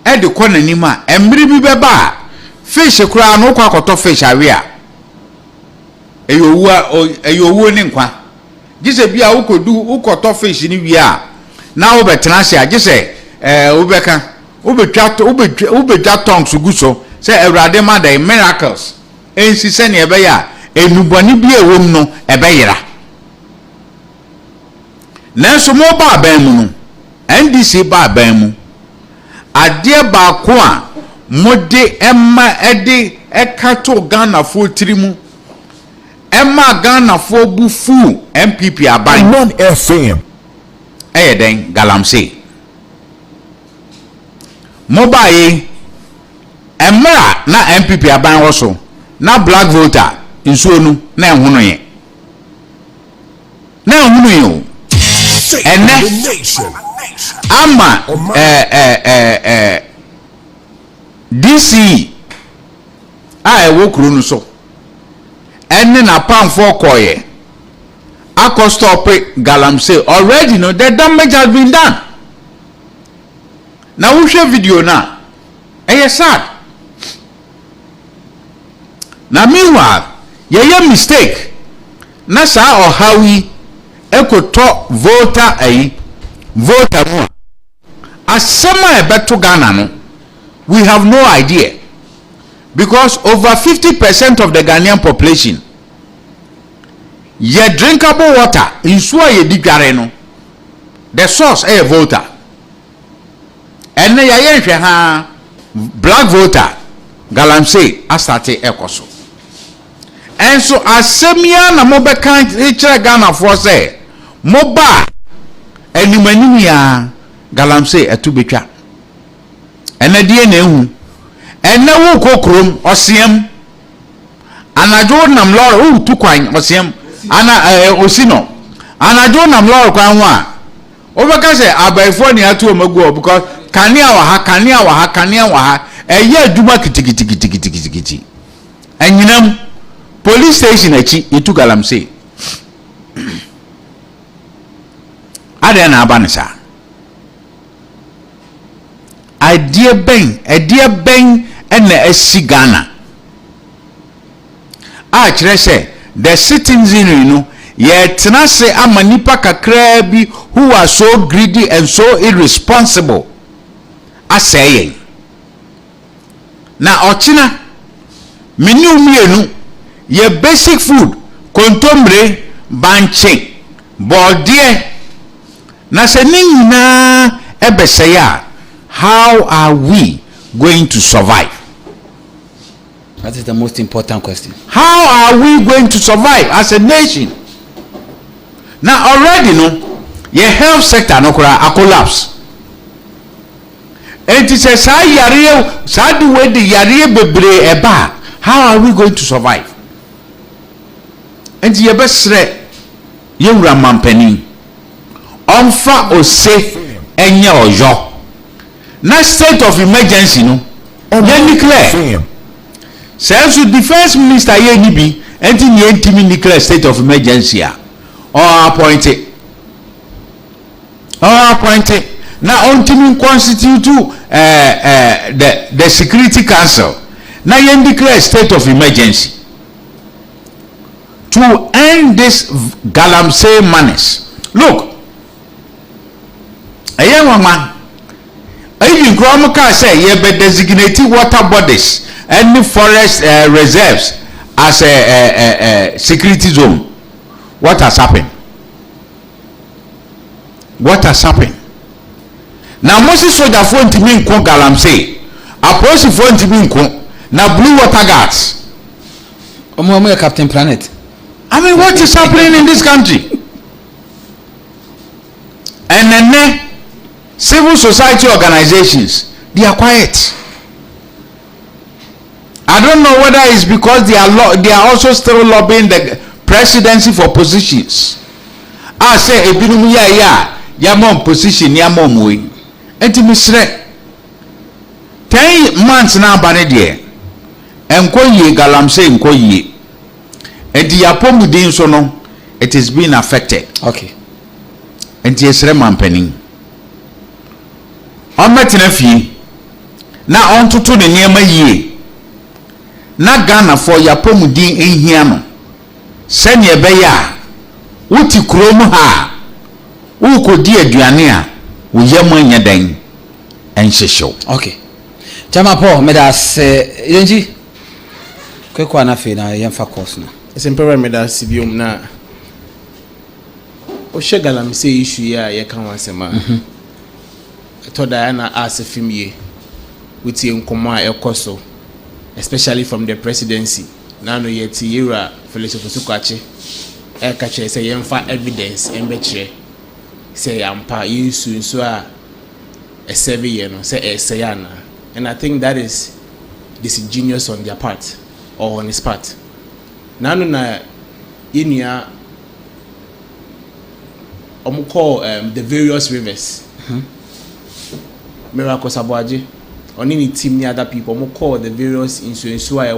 edi kɔ n'anim a emmiri bi bɛba fish kura no kwa kɔtɔ fish awe a eyowu ne nkwa gise bi a ukɔtɔ fish ni wi a na wo betena se a gise wobɛka wobetwa tongues gu so se Awurade ma da miracles ensi se ne ebe ya enuboni bi ewom no ebeyira nanso mo ba ban mu no NDC ba ban mu ade ba ko a mode emma ede ekato Ghana fo tirimu emma Ghana fo bu fu MPP aban Omanfm den galamsey mobile emra na MPP aban wo so na black voter nsuo nu na ehunu ye ene ama DC ewo kuro nu so ene na pamfo koye akọ stop galamsey already no the damage has been done. Na we share video na sad. Na meanwhile ye mistake na sa ohawi ekoto voter mo asema ebeto Ghana no we have no idea because over 50% of the Ghanaian population ye drinkable water insuo ye digare no the source voter ene ya yenhwe ha black voter galamsey astate ekoso enso asemia na mobeka kire Ghana for say moba animanimia galamsey etubetwa ene die na ehu ene wo kokrom osiem anajo nam lord o tukwan osiem ana osino anajo nam lord kwan ho a obeka say abaifo ni atu omagu because kania wa ha eye aduma kitikiti enyinam police station achi etu galamsey ade na abanisa idea ben ena esi Ghana a kire se the citizenry no ye tena se amanipa kakra bi who are so greedy and so irresponsible asaying na ochina menu mienu ye basic food kontombre banche bodie na se nyina ebeseya how are we going to survive? That is the most important question. How are we going to survive as a nation? Now already no your health sector no a collapse. And it says sad way the yare bebre eba. How are we going to survive? And the besre yewura mampani onfa ose enye oyo na state of emergency no ye declare says the defense minister ye ni bi enti ni entimi declare state of emergency or appointed now ontimi constitute the security council now ye declare state of emergency to end this galamsey madness. Look, a young man even Gromuka say ye be designated water bodies and forest reserves as a security zone. What has happened? Now Moses soldier phone to me in galamsey approach phone to me na blue water guards. Omo Captain Planet. I mean, what is happening in this country? And then civil society organizations, they are quiet. I don't know whether it's because they are also still lobbying the presidency for positions. I say ebinum ya mom position ya mom we. Enti misre 10 months now bane de enko ye galamsey enko ye. And the apomudin so no it is being affected. Okay. And the esre mampeni ɔmmɛtena fie na ɔntoto ne nneɛma yie na Ghana for yapɔmudin ehia no sɛnea ɛbɛyɛ a wote kurom ha wokɔdi aduane a woyam anya dan ɛnhyehyew. Okay, Chama Paul medas yenji kwekwa na fe na yemfa course no Esempera medas biom na o shegalam say issue ya ye kan wasema to Diana as a film with nkoma ekoso especially from the presidency now no yet era Felix Ofosukwakye e ka che say yemfa evidence embeche say ampa yusu so a serve no say esayana, and I think that is disingenuous on their part or on his part. Nanu na inia call the various rivers. Miracle Sabuaji on any team near other people call the various insurance why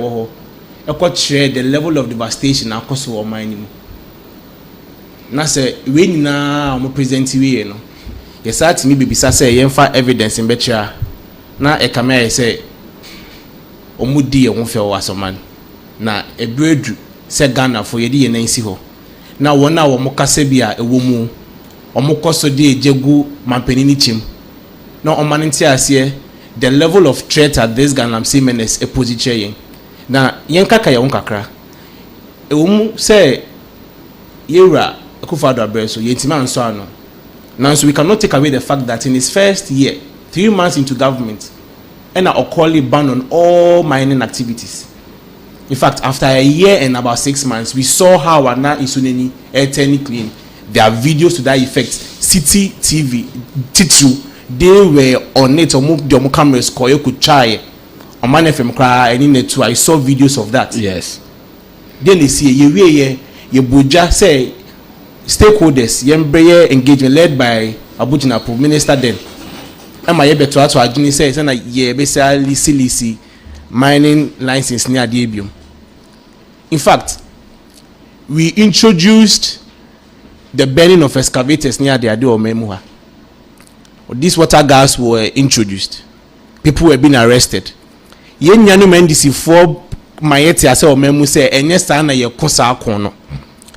share the level of devastation across our mining. Na say we na present we no. Yes, at me bisa say yemfa evidence in betcha na ekame say omudi e wonfe wasoman na ebredu say Ghana for yedi ye nansi ho na wona wo mokase bia ewo mu omokoso de ejegu mampeni chim na omanenti ase the level of threat at this Ghana menace opposition yen na yenkaka ye wonkakra ewo mu say yera akufado abreso yentima anso ano. Now, so we cannot take away the fact that in his first year, 3 months into government, and Okoli banned on all mining activities. In fact, after a year and about 6 months, we saw how Wana Isuneni Airteni clean. There are videos to that effect. City TV, Titru, they were on it or move the cameras call you could try. Omanfm cry and in it too. I saw videos of that. Yes. Then they see ye buja say stakeholders yembreye engagement led by Abujinapu minister then ama ye beto ato adwini say na ye basically silisi mining license near the. In fact, we introduced the burning of excavators near the Ade Omemuha. These water gas were introduced. People were being arrested. Ye nyanu mendisi for mayete ase Omemu say enye sa na ye kosa akono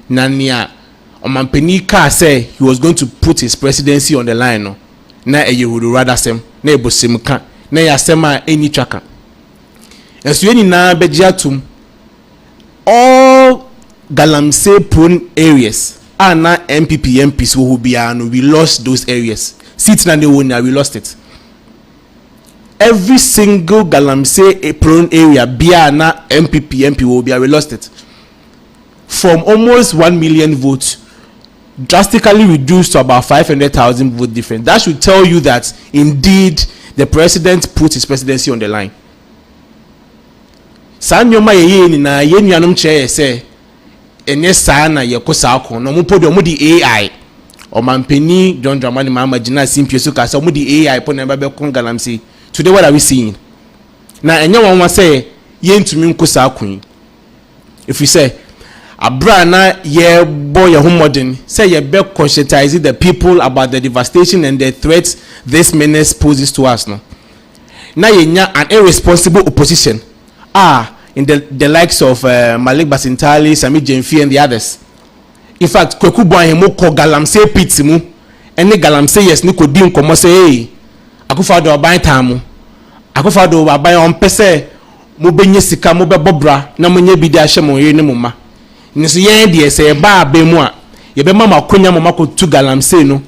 na nia Omanpeni ka say he was going to put his presidency on the line no na would rather sem na ebosim ka na yasema eni twaka enso eni na begiatum all Galamsey prone areas are na MPP MPs who be no we lost those areas seats na we lost it. Every single Galamsey prone area bia na MPP MP will be we lost it from almost 1 million votes drastically reduced to about 500,000 vote difference. That should tell you that indeed the president put his presidency on the line. Sanyoma ye ni na ye nuanom che say enye saa na ye kosa akon no mo podi di AI Omanpeni John Dramani Mahama Gina Simpio so ka say di AI po na be kon Galamsey. Today what are we seeing? Na enye won say ye ntumi nkosa akon. If we say Abrana ye boy your home modern say ye be conscientizing the people about the devastation and the threats this menace poses to us no. Now ye nya an irresponsible opposition in the likes of Malik Basintali, Sami Jemfi and the others. In fact, Kweku Boahemo ko Galamsey pits mu any Galamsey yes ni ko di nkomo say hey akufado aban tamu akufado aban on pese mo benye sika mo be bobra na mo nya bi di ahye mo ye ne mo ma. Niso yen de say ba mu a ye be mama konya mama ko tu Galamsey no.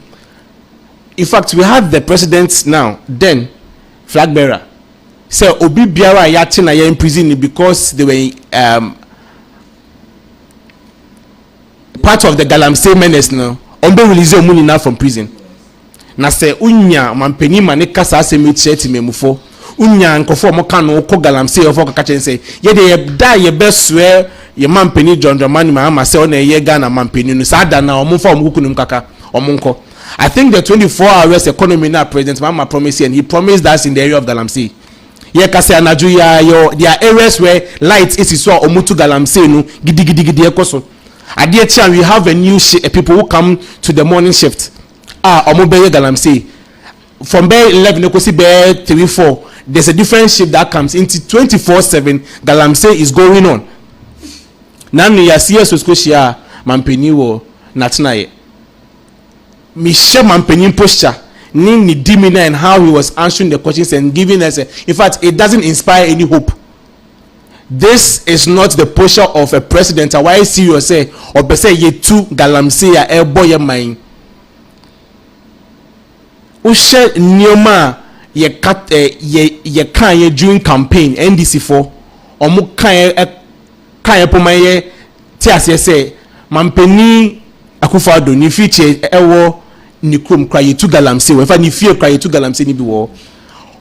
In fact, we have the president now then flag bearer say obi biara yate na ye in prison because they were part of the Galamsey menace no on be release money now from prison. Na say unya mampeni mane kasa asemi cheti memufo unya nkofo mo ka no ko Galamsey ofo ka chen say ye de ye da ye beswe ye mampeni John Dramani Mahama say on ye Ghana mampeni no sa da na omfo omkukunum kaka omonko. I think the 24 hours economy now President Mahama promised and he promised us in the area of Galamsey. Ye ka say anaju ya yo there are areas where light is so omutu Galamsey no gidi ekoso. At the time we have a new people who come to the morning shift. Omobeye Galamsey. from Bay 11 Okosi Bay 3-4, there's a different shift that comes into 24/7. Galamsey is going on. Now me ya CS Scotia Mampeni wo natnaye. Michelle Mampeni posture, ni demeanor and how he was answering the questions and giving us in fact, it doesn't inspire any hope. This is not the posture of a president. Why see you say or be say ye two Galamsey ya elbow your mind. Ushe Nioma ye cut ye can ye during campaign NDC for or mu kan pomaye tiase say Mampeni Akufo-Addo ni feature ewo ni krom cry to Galamsey we fa ni fear cry to Galamsey ni bi wo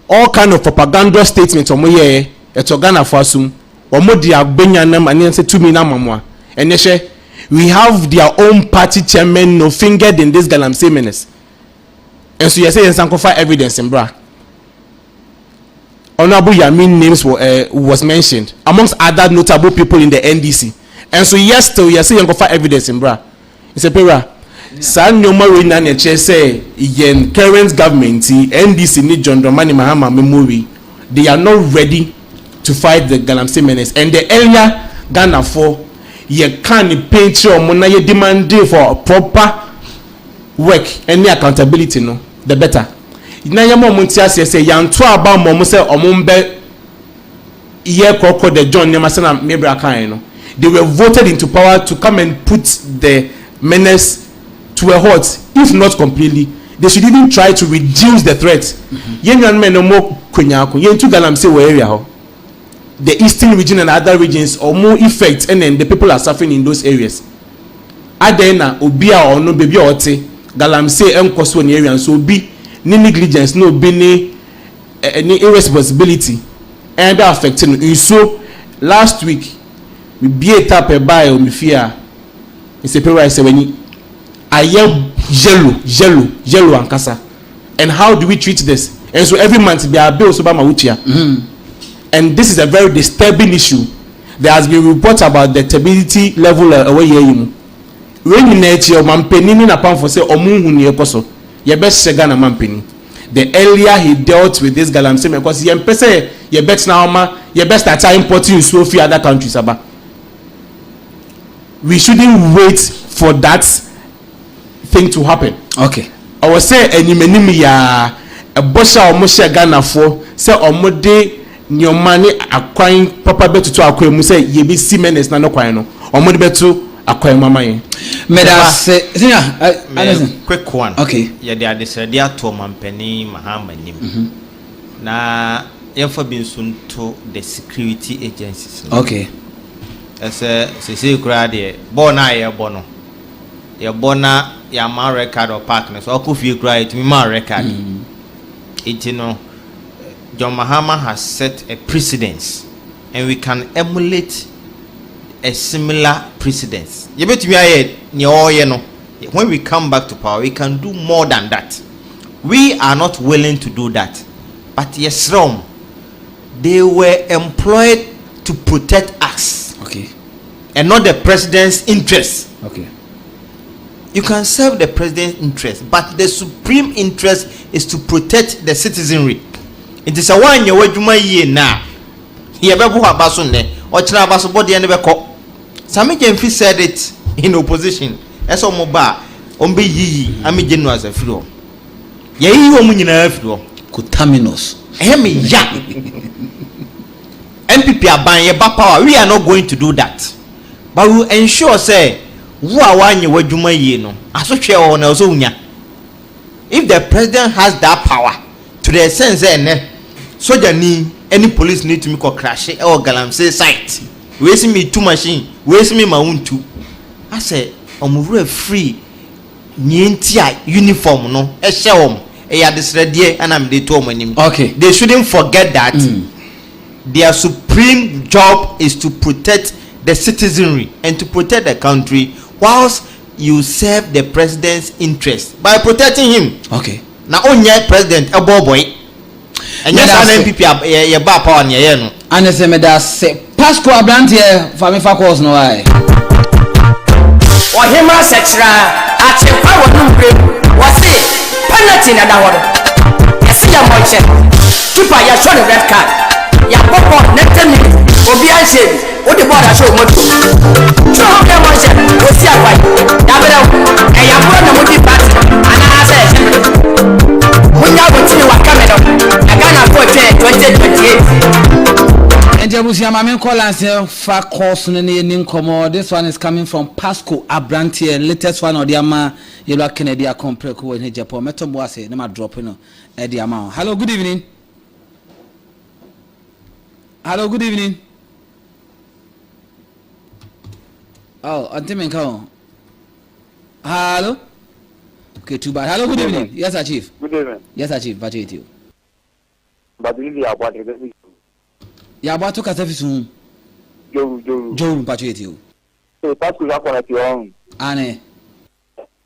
all kind of propaganda statements omo ye eto Ghana for asum omo dia benyanam and say to me na mamwa eneshe we have their own party chairman no fingered in this Galamsey menace. And so you say Sankofa evidence in bra. Honorable Yamin names was mentioned amongst other notable people in the NDC. And so yes, still you say Sankofa evidence in bra. It's a pera. San Nyoma Rina Neche say yen current government NDC need John Dramani Mahama memory. They are not ready to fight the Galamsey menace. And the earlier Ghana for ye can't paint your money ye demand for proper work any accountability no the better na yamo montia say yanto aba mom say omumbe ye kokko the John Nemasana mebra kan no they were voted into power to come and put the menace to a halt if not completely they should even try to reduce the threat yenyan men no mo kwanyako yentu Galamsey area ho the eastern region and other regions or more effect and then the people are suffering in those areas adena obi a ono baby ote Galamsey enkoso in area so be ni negligence no be ni irresponsibility and that affecting you. So last week we be a tap a buy o me fear it's a paper I say when I am yellow and kasa and how do we treat this and so every month be a bill so by my wuchia and this is a very disturbing issue. There has been reports about the stability level away here when you net your Mampeni na pan for say omunhu ni ekoso ye best sega na Mampeni the earlier he dealt with this Galamsey because ye mpese ye bet na oma ye best start importing so few other countries aba. We shouldn't wait for that thing to happen. Okay, I was say enimeni ya a bosha omo share Ghana for say omode nyomani akwan papa betu to akwan mu say ye bi menace na no kwan no omode betu akwan mama yen quick one. Okay. Yeah, they are decided to Mampeni Mahama nim. Na yemfa bin sun to the security agencies. Okay. As a say kura de bona ye bono. Ye bona ya ma record or partner. So akufi kura it me ma record. It you know John Mahama has set a precedence and we can emulate a similar precedence. When we come back to power, we can do more than that. We are not willing to do that. But yes, they were employed to protect us. Okay. And not the president's interest. Okay. You can serve the president's interest, but the supreme interest is to protect the citizenry. It is a one year ye na. Here bebu habasune. Ochina baso body and beko. Sami Jemfi said it in opposition. Eso moba ombe yi ami jenu as a flo. Ye yi wo munyina aflo. Contaminous. Ehme ya. MPP aban ye ba power. We are not going to do that. But we will ensure say wo awanye wadwuma yi no. Asotwe wo na so unya. If the president has that power to the sense that soldier ni any police need to make a crash or Galamsey site. We see me two machine, we see me my own two. I say omure free nientia uniform no e shewom e ya desredie and am dey to omanim. Okay, they shouldn't forget that their supreme job is to protect the citizenry and to protect the country whilst you serve the president's interest by protecting him. Okay, now onye president a boy and yes an MPP ye ba power ne ye no and say me da say Pasco Abrantie family course no why Ohima sexra achefa wonu bre wose penalty na da wodo a moche. Keeper ya show the red card. Ya poko next minute. Obi an shade. What the ball show moto. Show how the moche. O si akwai. Ya bere o. E ya bro na moti party. Ana ase. Munya go tini wa camera. Agana for 2028. And Jabusia Mamen Collins for course in Komo. This one is coming from Pasco Abrantier, latest one of the Ama Yellow Kennedy Compreco in Japan. Metal Boise, no dropping at the amount. Hello, good evening. Hello, good evening. Oh, Antimenko. Hello. Okay, too bad. Hello, good evening. Yes, sir, Chief. Good evening. Yes, sir, Chief. But you. But really, I want to ya about to kasa fisu jo mpacho you. So Pasco za kwa tiwa ane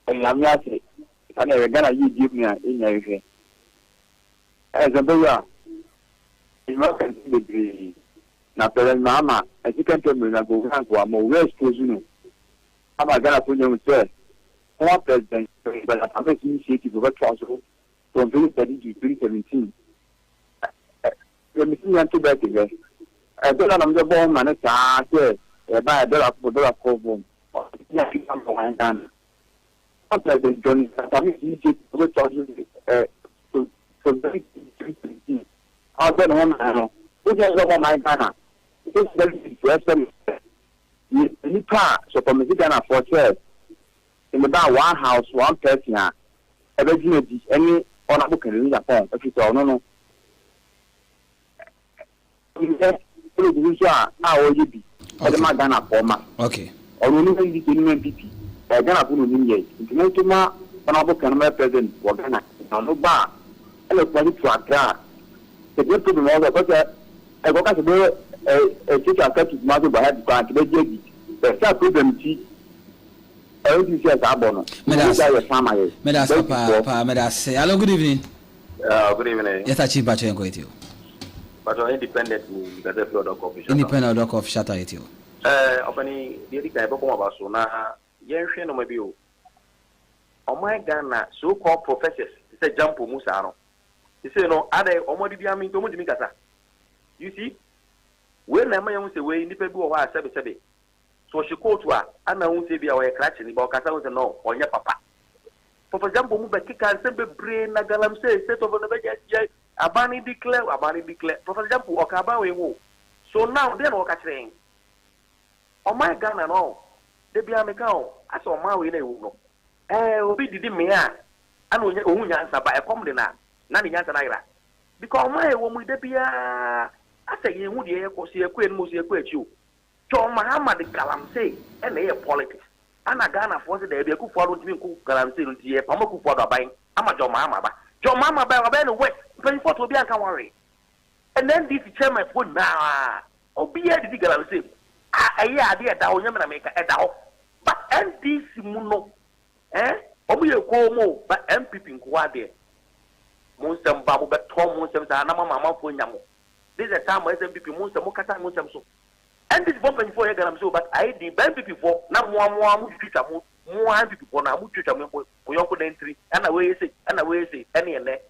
nyamia se ana regana yi deep na enya ife Zambia imakan degree na pere mama asikan to na go kan kwa mo west pozuno ama gana ko nyu se one president but I think initiative over transfer from 2013 to 2017 we see to back again dollar number bomb man ta say buy dollar for bomb ya ki am ko an dan president John Sami initiative over transfer to 2017 I don't know now we just go my Ghana this is very interesting ni pa so for me Ghana for sure in about one house, one person, every any honorable can Japan. If you say, no. Okay. Or we need to NPP. Ghana put in India. International honorable can president or Ghana. No bar. Hello, quality to Accra. The good to the mother, but I got to do a teacher cut his mother by head to the start problem. Medas Papa Medas. Hello, good evening. Good evening. Yes, I chief batch and go with you. But independent because of your dog official. Independent dog of shatter it you. Opening the other type of Basuna, Yenshi no maybe you. On my Ghana, so called professors, it's a jump Musano. You say, no, are they already be aming to Mudimikasa? You see, when I may say, we independent or I said, so she called to her, and I won't say be our catching about Casa no, or your papa. For example, move a kick and send a brain, a galam say, set over the bed, a banny declare. For example, or Cabawe. So now then, what catching? Oh my Ghana, no. They be a mecao. I saw my way, no. Obi did me, and when you answer by a common, none answer either. Because my woman, they be I say, you would see a queen, must you. John Muhammad Galamsey and they are politics. And a Ghana force they be a good follow me cook Galamsey to the Pamaku for the buying. I'm a John Mama. John Mama by a better way, 24 to be a worry. And then this chairman put now. Oh, be a Galamsey. I dear down America at all. But NDC Muno, Obi a Como, but MPP in Quade. Monsam Babu, but Tom Monsam, and Mama for Yamu. This is a time where MPP Monsam Mokata Monsam so. And this bumping for a but I did benefit before now more people now would treat a for your entry and away say any and there.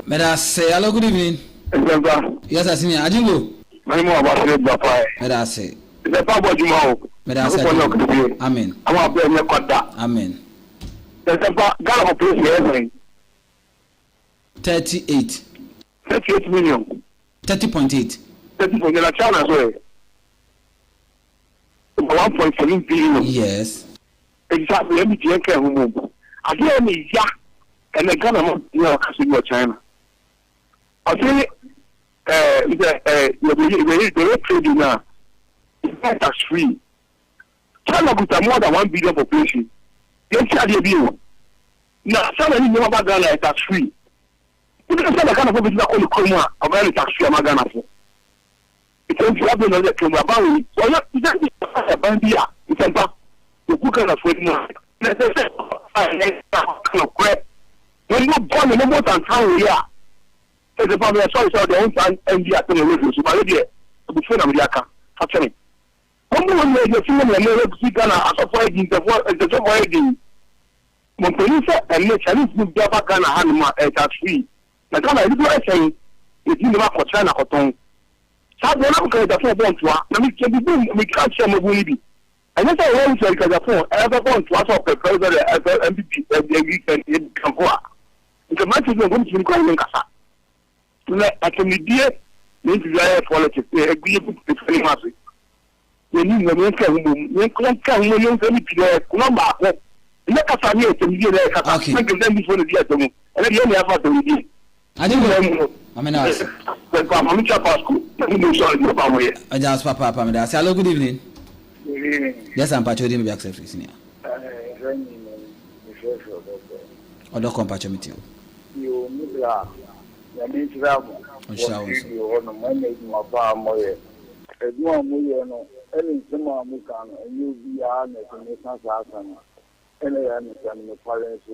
Medas say hello, good evening. Yes, I see Ajingo. My more about it, Papa. Medas say the Papa Jumao. Medas Amen. I'm up there in the Quada. Amen. There's a Ghana place 38 million. 30.8. 30.8 China as well. 1.7 billion. Yes. Exactly. Let me take care of home. Again, yeah. And the Ghana, you know, China. I think the trading now is tax free. China got more than 1 billion population. Let's say the bill. Now, China need more about Ghana tax free. You can say the kind of people that only come out of any tax free Ghana for. It's a problem of the Kenya. So you don't need a bandia. It's a back. The book of the let's say, when you born in the most and town here, the family sorry, so the own time and the at the radio, so my lady, before America, actually. Como when you see me to see Ghana as a fight in the fighting. Monpolisa and the Chinese move Java Ghana Hanma as free. The Ghana is what I say. It's in the map for China Cotton. South Africa is a 4 points. We can't share my baby. And that's why I want to say because I phone as a point to us of the president as MVP every weekend in Kampoa. It's a match is going to go in Kasa. I can be dear, the entire politics, they agree with the funny massive. They need the American woman, they can't come when you're going to be number. Let us have here to be there. Okay. I can then before the year to me. And then you have to be. I didn't know. I mean, I just Papa, hello, good evening. Yes, I'm Pacho Dim Jackson. Or don't compare with you. You mean travel. Any summer Mukan, and you be honest and make us awesome. And I understand the parents.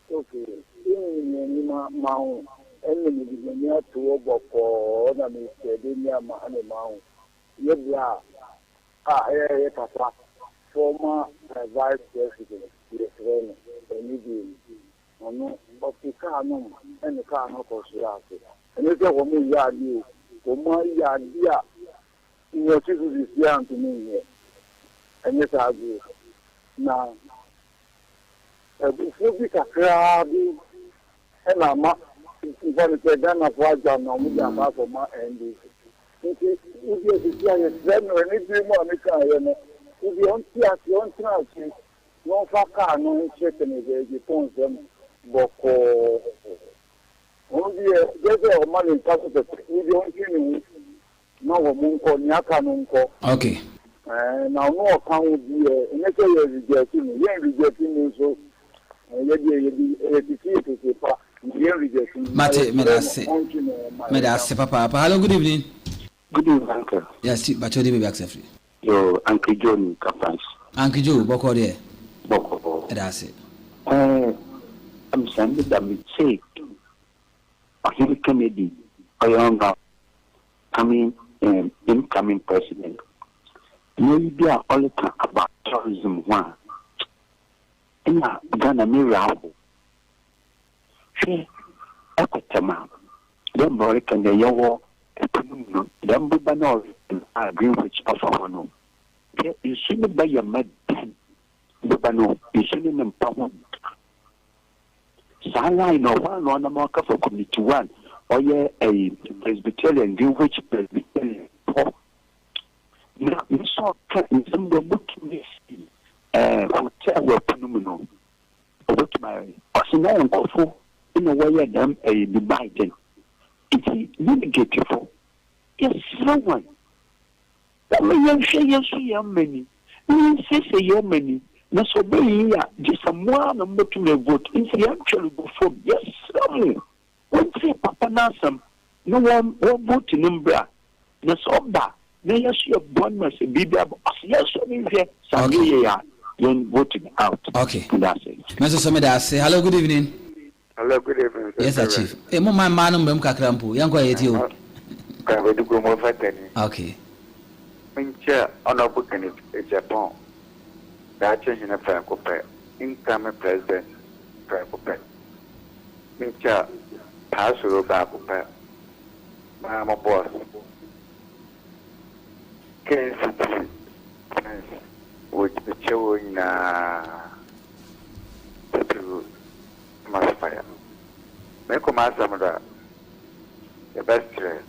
Okay, in Mount, and the near to over for other Mr. Demiama and Mount. Yebla, Papa, former vice president, yes, and you do. But the car no, and the car no cost you. And it's a woman yard you, for my yard, yeah. Your children is young to me here. And yes, I do. Now, before we can grab you, and I'm not going to done of what I'm not about for my end. If you see a friend or anything more, if you don't see us, you don't try no fucker, no chicken is a phone them, but only there's a money in part of the you don't see. No munko nyaka munko. Okay. Now no account be never rejecting me. You rejecting me so Mate, Medase, Papa. Hello, good evening. Good evening, Uncle. Yes, but you didn't accept it. Yo, Uncle John Capans. Uncle Joe, Boko there. Boko. That's it. I'm sending them a check. A comedy. A young incoming president. Maybe I only talk about tourism one. In Ghana, Mirabo. She, Equitama, the American, the Yawo, the Bubano, and I agree with Afano. You shouldn't buy your med, Bubano, you shouldn't empower. Sala, no one on the market for committee one. Or a Presbyterian, Greenwich Presbyterian. Now, you saw some of the hotel were phenomenal. Over to my personal and awful in a way, them a Biden. It's negative. Yes, someone that may say yes, young many. We say young many. Now, so be just someone I'm looking to vote. It's actually before. Yes, someone. One say Papa Nasam, no one voting in Bra. Na soba, na yes, you're born as a baby. Yes, some you're voting out. Okay. That's it. Mr. Someda, say hello, good evening. Hello, good evening. Yes, sir, Chief. A moment, man, Kakrampu, young quiet you. Okay. Mincha, honorable candidate, Japan. That change in a fair compare. Incoming president, fair compare. Mincha. Pastor back up. I'm a boss. KCC with the children to mass fire. Make a mass of the best trade.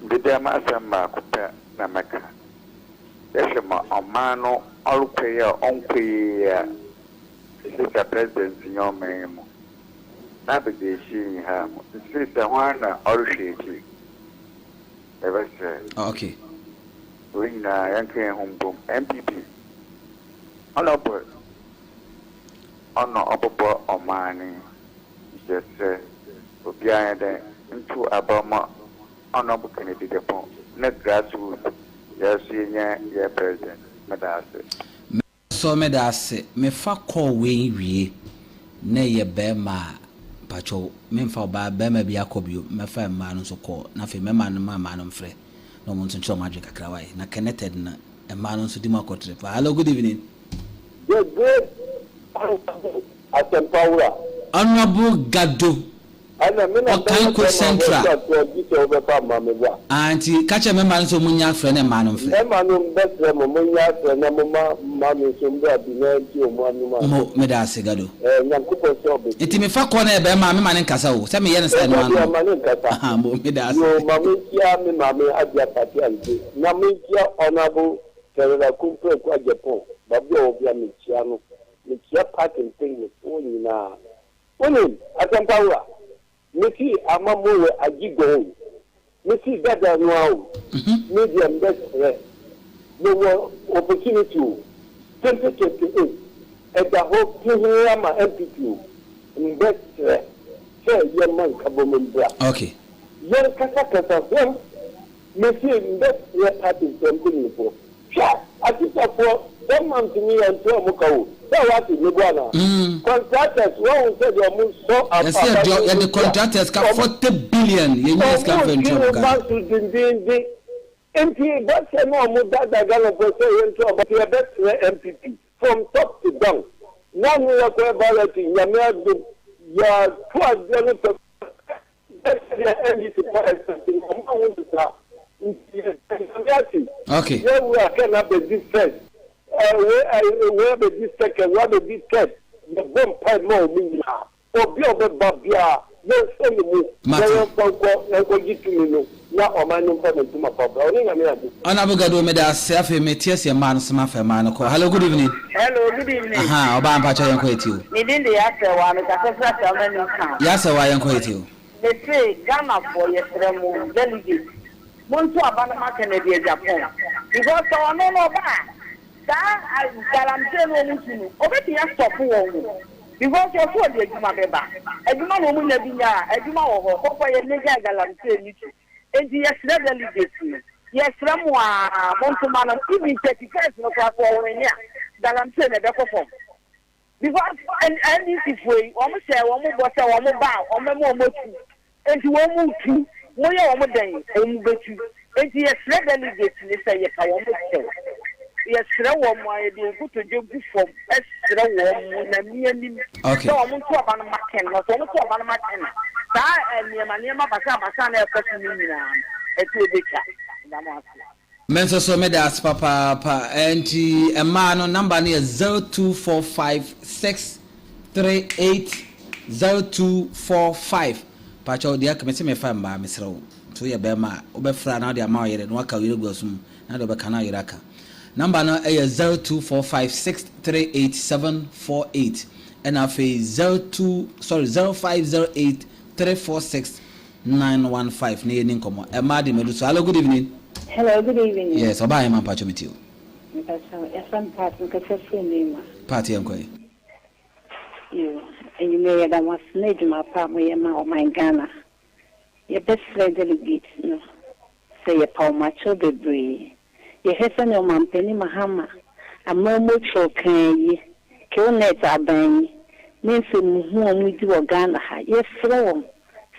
The Damasam Makupa Namaka. There's a man all prayer on prayer. This is the president in your name. Navigation ham. This is the one or she. Ever said. Okay. When Yankee home boom MPP. Honorable. Honorable Omani. Just said. Behind into Abama. Honorable Kennedy Japan. Net grassroots. Yes, yeah, president. Medase. So medase. Me fa call we. Ne ye bema. Pacho memfa ba bema bi akobio mefa ma no so ko na fe mema no ma no mfre no mo ntuncho magic kakra wai na connected na a man on Sudima Kotre. Hello, good evening. Good. Atempaura. Honorable Gado. Okanko Central. Auntie, catch a member so munya friend and man of Emanum betre mo munya friend na mama mami sombra binenti o manu mo meda segado. Nyankupo sobe. Iti me fa kona ebe ma me manen kasa o. Se me yen say no anu. Ah mo meda. Yo mami kia me mami adia pati ante. Na me kia honorable Kerala kumpe kwa Japan. Babi obia me kia no. Me kia parking thing oni na. Oni Atempaura. Miki amamowe ajigo. Miki dada no medium best no opportunity 2028 at the whole Kihama MPP invest say yeman kabomembra. Okay. Yen kasa them Miki invest your party something for. Sure, I think for 1 month to me and 2 mukau. So what is the contractors won't say your moon so yes, the contractors got 40 billion. You know, it's coming from MP, but say no more that the but your best MPP from top to down. Now we are going balloting. Your poor general okay. Here we are can have this first. Where the second, what the third, the bomb pipe more mean now. Or be over Babia, no send me. Now, or my number to my problem. Honorable Gado made us self a metias your man, some of a man. Hello, good evening. Hello, good evening. Aha, Obama Pacha and quit you. Within the after one, it's Yes, I am quit you. They say Ghana for yesterday, delegate. Monto Abanama Kennedy, Japan. Because I know no bad. That I already have stop because you're for the Jumabeba. I do not know when I do not know what I nigga galamse. And yes, delegate. Yes, Ramwa, Montomano, even 35 no class for one year. Galamse never perform. Because and this way, almost say one more boss, one more bow, one more motu, and you won't move to one day, and go to. And yes, delegate, they say, yes, I want to. Yes, my dear, good to do before. Okay. So I'm to about my ken, not only to about my ken. And your manema Basana, a person in a 2 big. Mensa so made us papa and a man on number near 0245 638 0245. Pacho, the committee may find by Miss Rowe. So your bema, Obefra, now the amount and work out your gosum, now the Bacana Iraka. Number no a 0245 638 748 and I say 0508 346 915 near Ninkomo. A Madi Medusa. Hello, good evening. Hello, good evening. Yes, I'll buy my patch with you. Party, I'm going. You and you may have was made my part with your my Ghana. Your best friend delegate, no. Say a power macho debris. Your husband, your man, Penny Mahama, a moment for can kill net are bang. Means whom we do a Ghana. Yes, slow.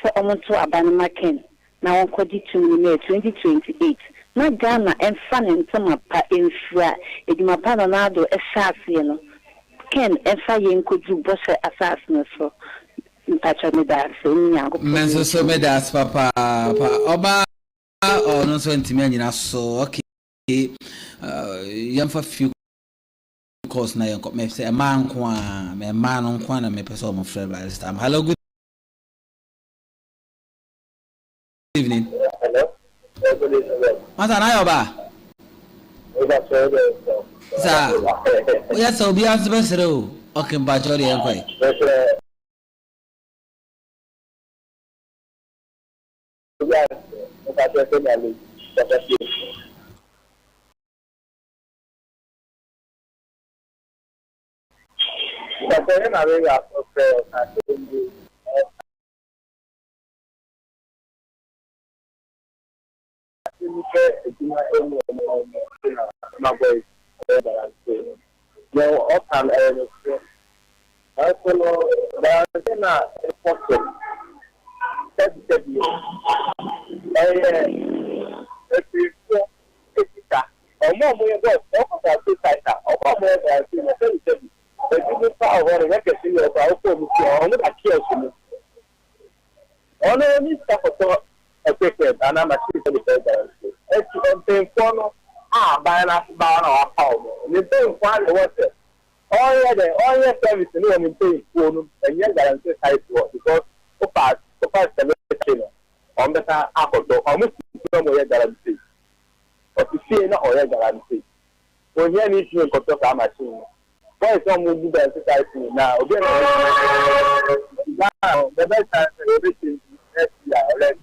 So I want to abandon my ken. Now I'm called it to May 2028. Not Ghana and fun and some in Fra. It my panonado assassin. Ken and Fayin could do boss assassin so. Touch me that. Menso so me das papa. Oba or no 20 million so okay. Yam for few course na yanko me say a man kwa me man on kwa na me person mo friend by this time. Hello, good evening. Hello. Masa na yo ba? Sa. Oya so bi as besere o. Okay, ba jori en kwai. ọmọ àti ẹ̀sùn mu ọ̀nà ní ìsàkóso ẹ̀pẹ̀pẹ̀ àná màṣí ìfẹ́ ìfẹ́ ìgbàlódé ẹ̀sùn mpẹ̀nfọ́ náà àbáyé náà bá wọn náà wà pa ọmọ ní mpẹ̀nfọ́ àlẹ́ wọ́tẹ̀ ọ̀nyẹ́ service ní wọn mpẹ̀nfọ́ nù ẹ̀yẹ́ ìgbàlódé site wọ̀ because ó pa ìṣẹ̀lẹ̀ náà ọ̀n bẹ́ta àkọ́tọ̀ ọmọ sì ti ọmọ yẹ ìgbàlódé ọ̀sísíẹ̀ náà ọ̀yẹ́ ìgbàlódé ònyẹ́ ní ìṣúná ìkọ̀tọ̀ fà màṣí wọn wọ́n ìṣọ́ ọmọ ogun bẹ̀rẹ̀ site náà òbí ẹ̀ now the best time to everything next year already.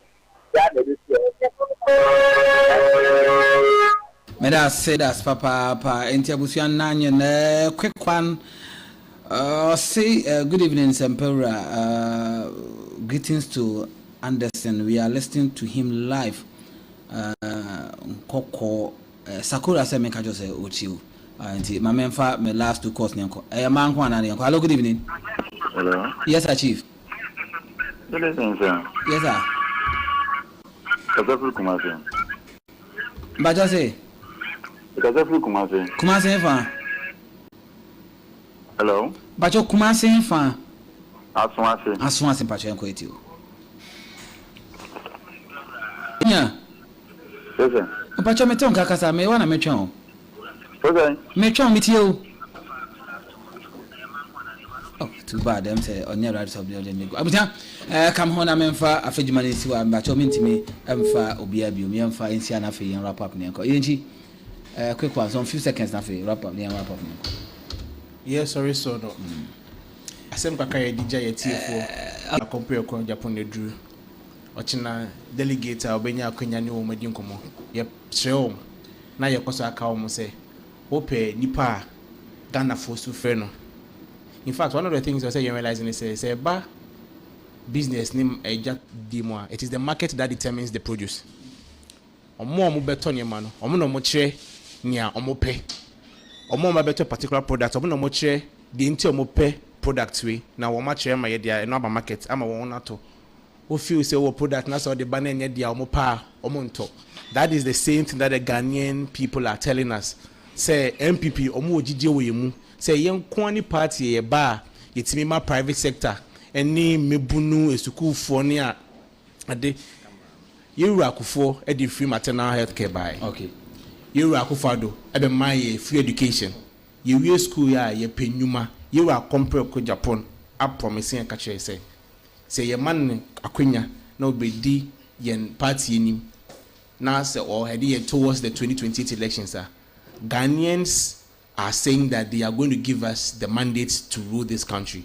May I say that's Papa Intiabusian Nanyan, quick one. Say good evening, Sempera. Greetings to Anderson. We are listening to him live. Koko Sakura Semeka Jose Uchiu. My man for my last two course. Man, hello, good evening. Hello. Yes, sir, Chief. Good evening, sir. Yes, sir. Kazafu Kumasi. Bajase. Kazafu Kumasi. Kumasi fan. Hello. Bajo Kumasi fan. Aswasi. Aswasi Pacho Enko Etio. Yeah. Yes, sir. Pacho meton kakasa me wana mechon. Okay. Mechon mitio. Oh, too bad. Them say on your right of the other. Abuja, come home. I'm for a fridge money. See what I'm back. Me, I'm for Obiabi. Me, I'm for Insia na fe and wrap up. Nianko. Yenji, quick one. Some few seconds na fe wrap up. Wrap up. Yes, sorry, so no. I sent back a DJ for a compare con Japan the Drew. Ochina delegate Albania Kenyani o Medinkomo. Yep, show. Now your cosa account say, Ope Nipa Ghana for Sufreno. In fact, one of the things I say you're realizing is say ba business name a jack demo. It is the market that determines the produce. Omo mo beto ni ma no. Omo no mo kire nia omo pe. Omo ma beto particular product. Omo no mo kire the inti omo pe product we. Na wo ma kire ma ye dia no aba market ama wo na to. O feel say wo product na so the banner nye dia omo pa omo nto. That is the same thing that the Ghanaian people are telling us. Say MPP omo ojije wo yemu. Say young kwani party ye ba yetimi ma private sector eni mebunu esuku fo ne a ade yeru akufo e di free maternal health care by okay yeru akufado e be ma ye free education ye wie school ya ye penyuma yeru akompre ko Japan a promising ka che say ye man akwenya na obedi yen party enim na say or head ye towards the 2028 elections Ghanaians are saying that they are going to give us the mandate to rule this country.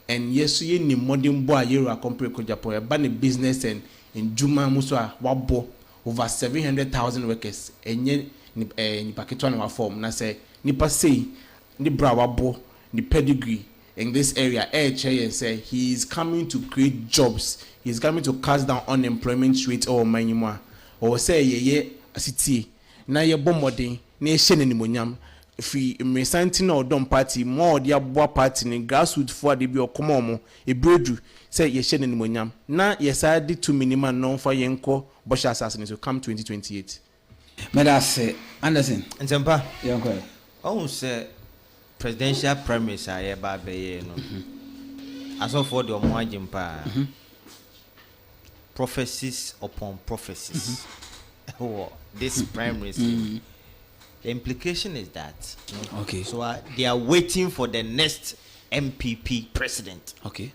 And yes, you need modern boy you are compared to Japan, ban business and in Juma Muswa wabo over 700,000 workers and yet ni paketwan wa form na say nipa say ni bra wabo ni pedigree in this area say he is coming to create jobs, he is coming to cast down unemployment rate or minimum or say ye city na ye bomodin na ye hye nenimonyam fi mesanti na odom party more dia boa party ni grassroots for de bi okomo mo ebredu say ye hye nenimonyam na ye side to minimum non for yenko bosha assassin so come 2028. Medase Anderson Nsempa yenko oh say presidential primaries aye ba be no aso for the omo agimpa prophecies upon prophecies oh this primaries. The implication is that okay, so they are waiting for the next MPP president. Okay.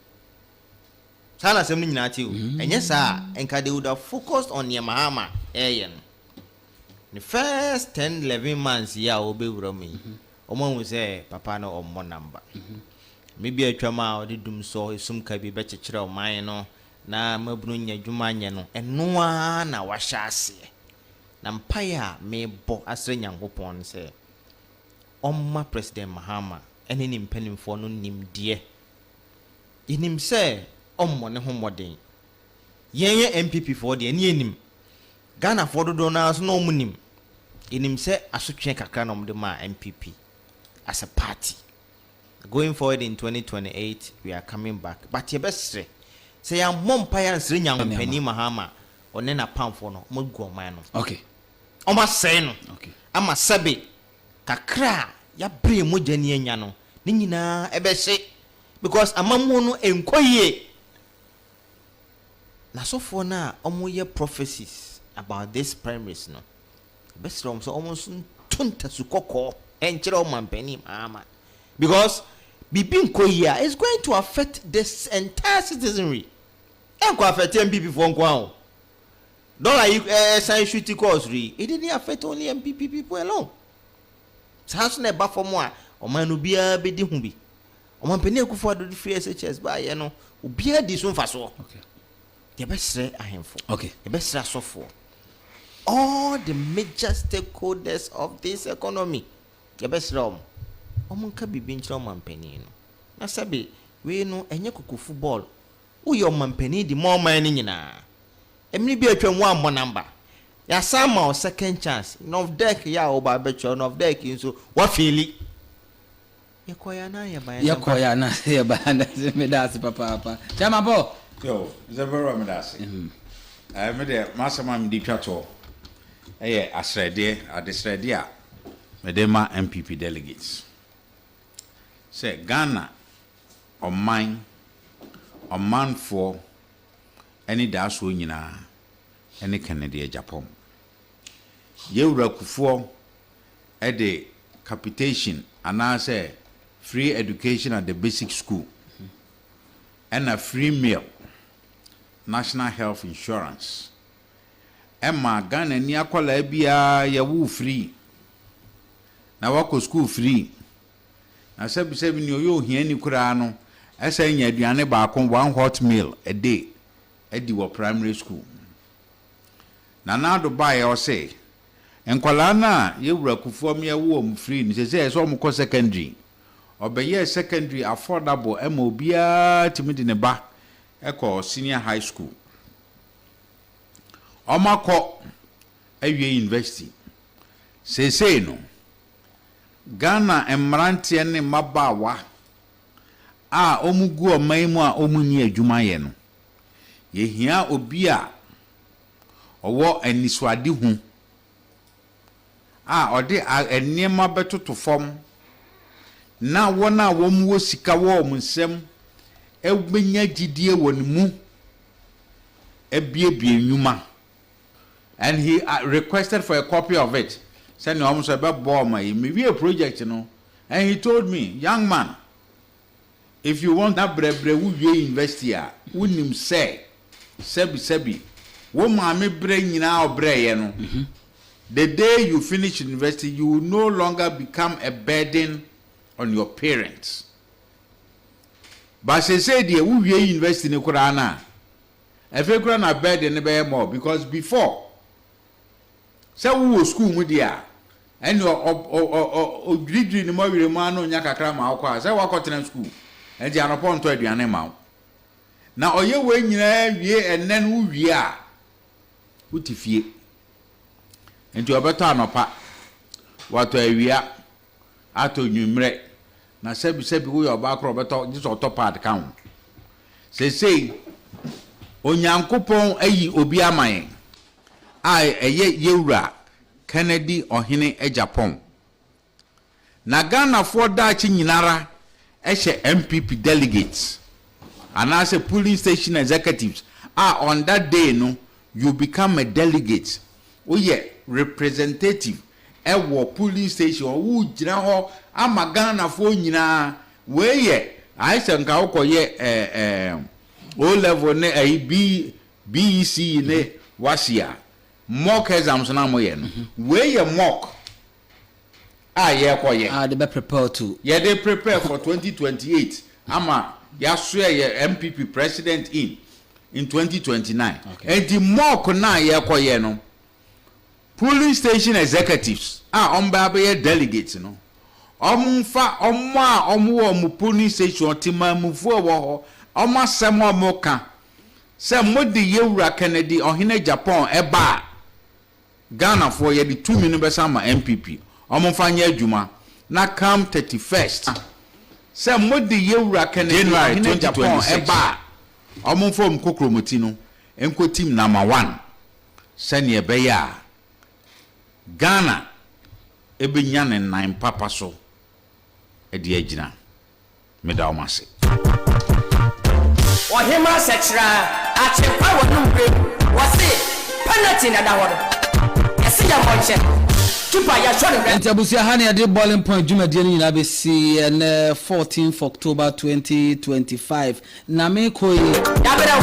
Sana semni nyinati o. Enye sa enka they would have focused on Yamahama Ayen. The first 10-11 months ya obe wura me. Omo hu say papa no ommo number. Maybe atwama o de dum so esum ka bi be kekere o man no na mabunu nya dwuma nya no. Eno a na wahya ase. Na mpaya mebo asre nyankopon se omma president Mahama ene ni mpanimfo no nimde inim se ommo ne homoden yenye MPP for de ene enim Ghana for do na so no omunim inim se asotwe kakra no mde ma MPP as a party going forward in 2028 we are coming back but ye besre se ya mompaya asre nyankopani Mahama one na pamfo no mo gu oman no okay Oma say no okay ama sabe kakra ya bre mogya ni anya no ni nyina ebe hye because amamu no enkoye na sofo na omoye prophecies about this primaries no best rom so almost tunta su kokko enchire o mampani mama because bibin koya is going to affect this entire citizenry enko affect MPP for nko an don't like sign shooting course it didn't affect only MPP people alone so na ba for mo a o man obia be di hu bi o mampani akufo do free SHS ba ye no obia di so mfaso okay the best ahemfo okay the best sofo all the major stakeholders of this economy the best rom omunka bibi nchiro mampani no na sabe we no enye kuku football uyo mampani di more man nyina emni bi atwam wa mo number ya sama o second chance no deck ya oba betcho no deck nso wa fili yakoya na ya bayana me das papa chama bo yo zebero me das me de masama me di twato asrede adesrede a me de ma MPP delegates say Ghana Omanfm any daso nyina any Canada Japan yewura kufo the capitation and say free education at the basic school and a free meal national health insurance Emma Ghana ni akola bia yawu free na wako school free na sebi ni oyo hia ni kura no esa nya aduane ba kon one hot meal a day edi wo primary school na do buy o say enkola na yewura kufuo me yawu om free ni say so omko secondary obeye secondary affordable ema obia timidi ne ba eko senior high school omako awie university say no Ghana emrantie ne mabawa omugu omaimu a omunyi adwuma ye no ye hia obi a owo aniswade hu ode enema betoto fom na wona wo sika wo munsem ebenya gidie wonimu ebiebie nyuma and he requested for a copy of it. Said no almost about bomb maybe a project, and he told me, young man, if you want that brebre we invest here, wouldn't him say sebi woman me bring now bre the day you finish university you will no longer become a burden on your parents. But she said the we invest in Kurana. If you can a burden be more because before say we go school mu dia and o grade ni mo wire ma no nya kakra ma akwa say wa kotena school and dia no ponto aduane ma na oye we nyina wie enen wo wie a utifie enti obeto anopa wato awia ato nwumre na sebi wo yo ba kro obeto jiso topad kan say onyankopon ayi obi amaye eye yewura Kennedy ohene Japan na Ghana for dachi nyinara ehye MPP delegates and as a polling station executives on that day no you become a delegate oye representative ewo polling station wo gina ho ama Ghana for nyina we ye aisha nka ukoye O level ne BEC ne wasia mock exams na mo ye no we ye mock ye koye they be prepare to they prepare for 2028 ama ya swear ye MPP president in 2029 and the mock na ye koye no polling station executives omba be delegates no omfa omo polling station timamufu wo Oma semo moka se modi yewura Kennedy ohene Japan eba Ghana for ye di 2 million besa ma MPP omo fanya adwuma na come 31st se modi yewura Kennedy ohene Japan eba omo fom kokromoti no enko team number 1 se ne ebe ya Ghana ebenya ne 9 papa so e di agina meda o mase ohima sechra achekwa wonumbre wose penalty na da hodo yesi ya monche tupa ya short red Ntabusia hani ya boiling point dwumadie ni nyina be si and 14th October 2025 na me koi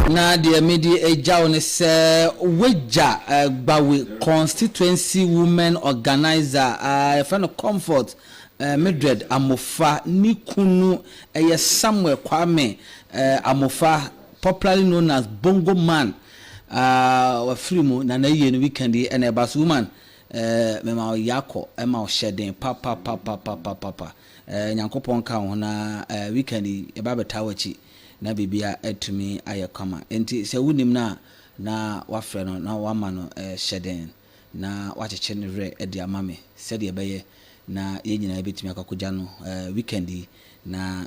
na de medi ejaw ne se weja gbawe constituency women organizer friend comfort Mildred Amofa ni kunu Samuel Kwame Amofa popularly known as Bongo Man wa free na na ye no weekend and a bas woman mema yako ema shedding papa nyankopon ka ho na weekend e ba beta wachi na bibia etumi ayekama enti se wunim na wafre no na wama no shedding na wacheche ne re edi amame se de beye na ye nyina betumi akakogya no weekend na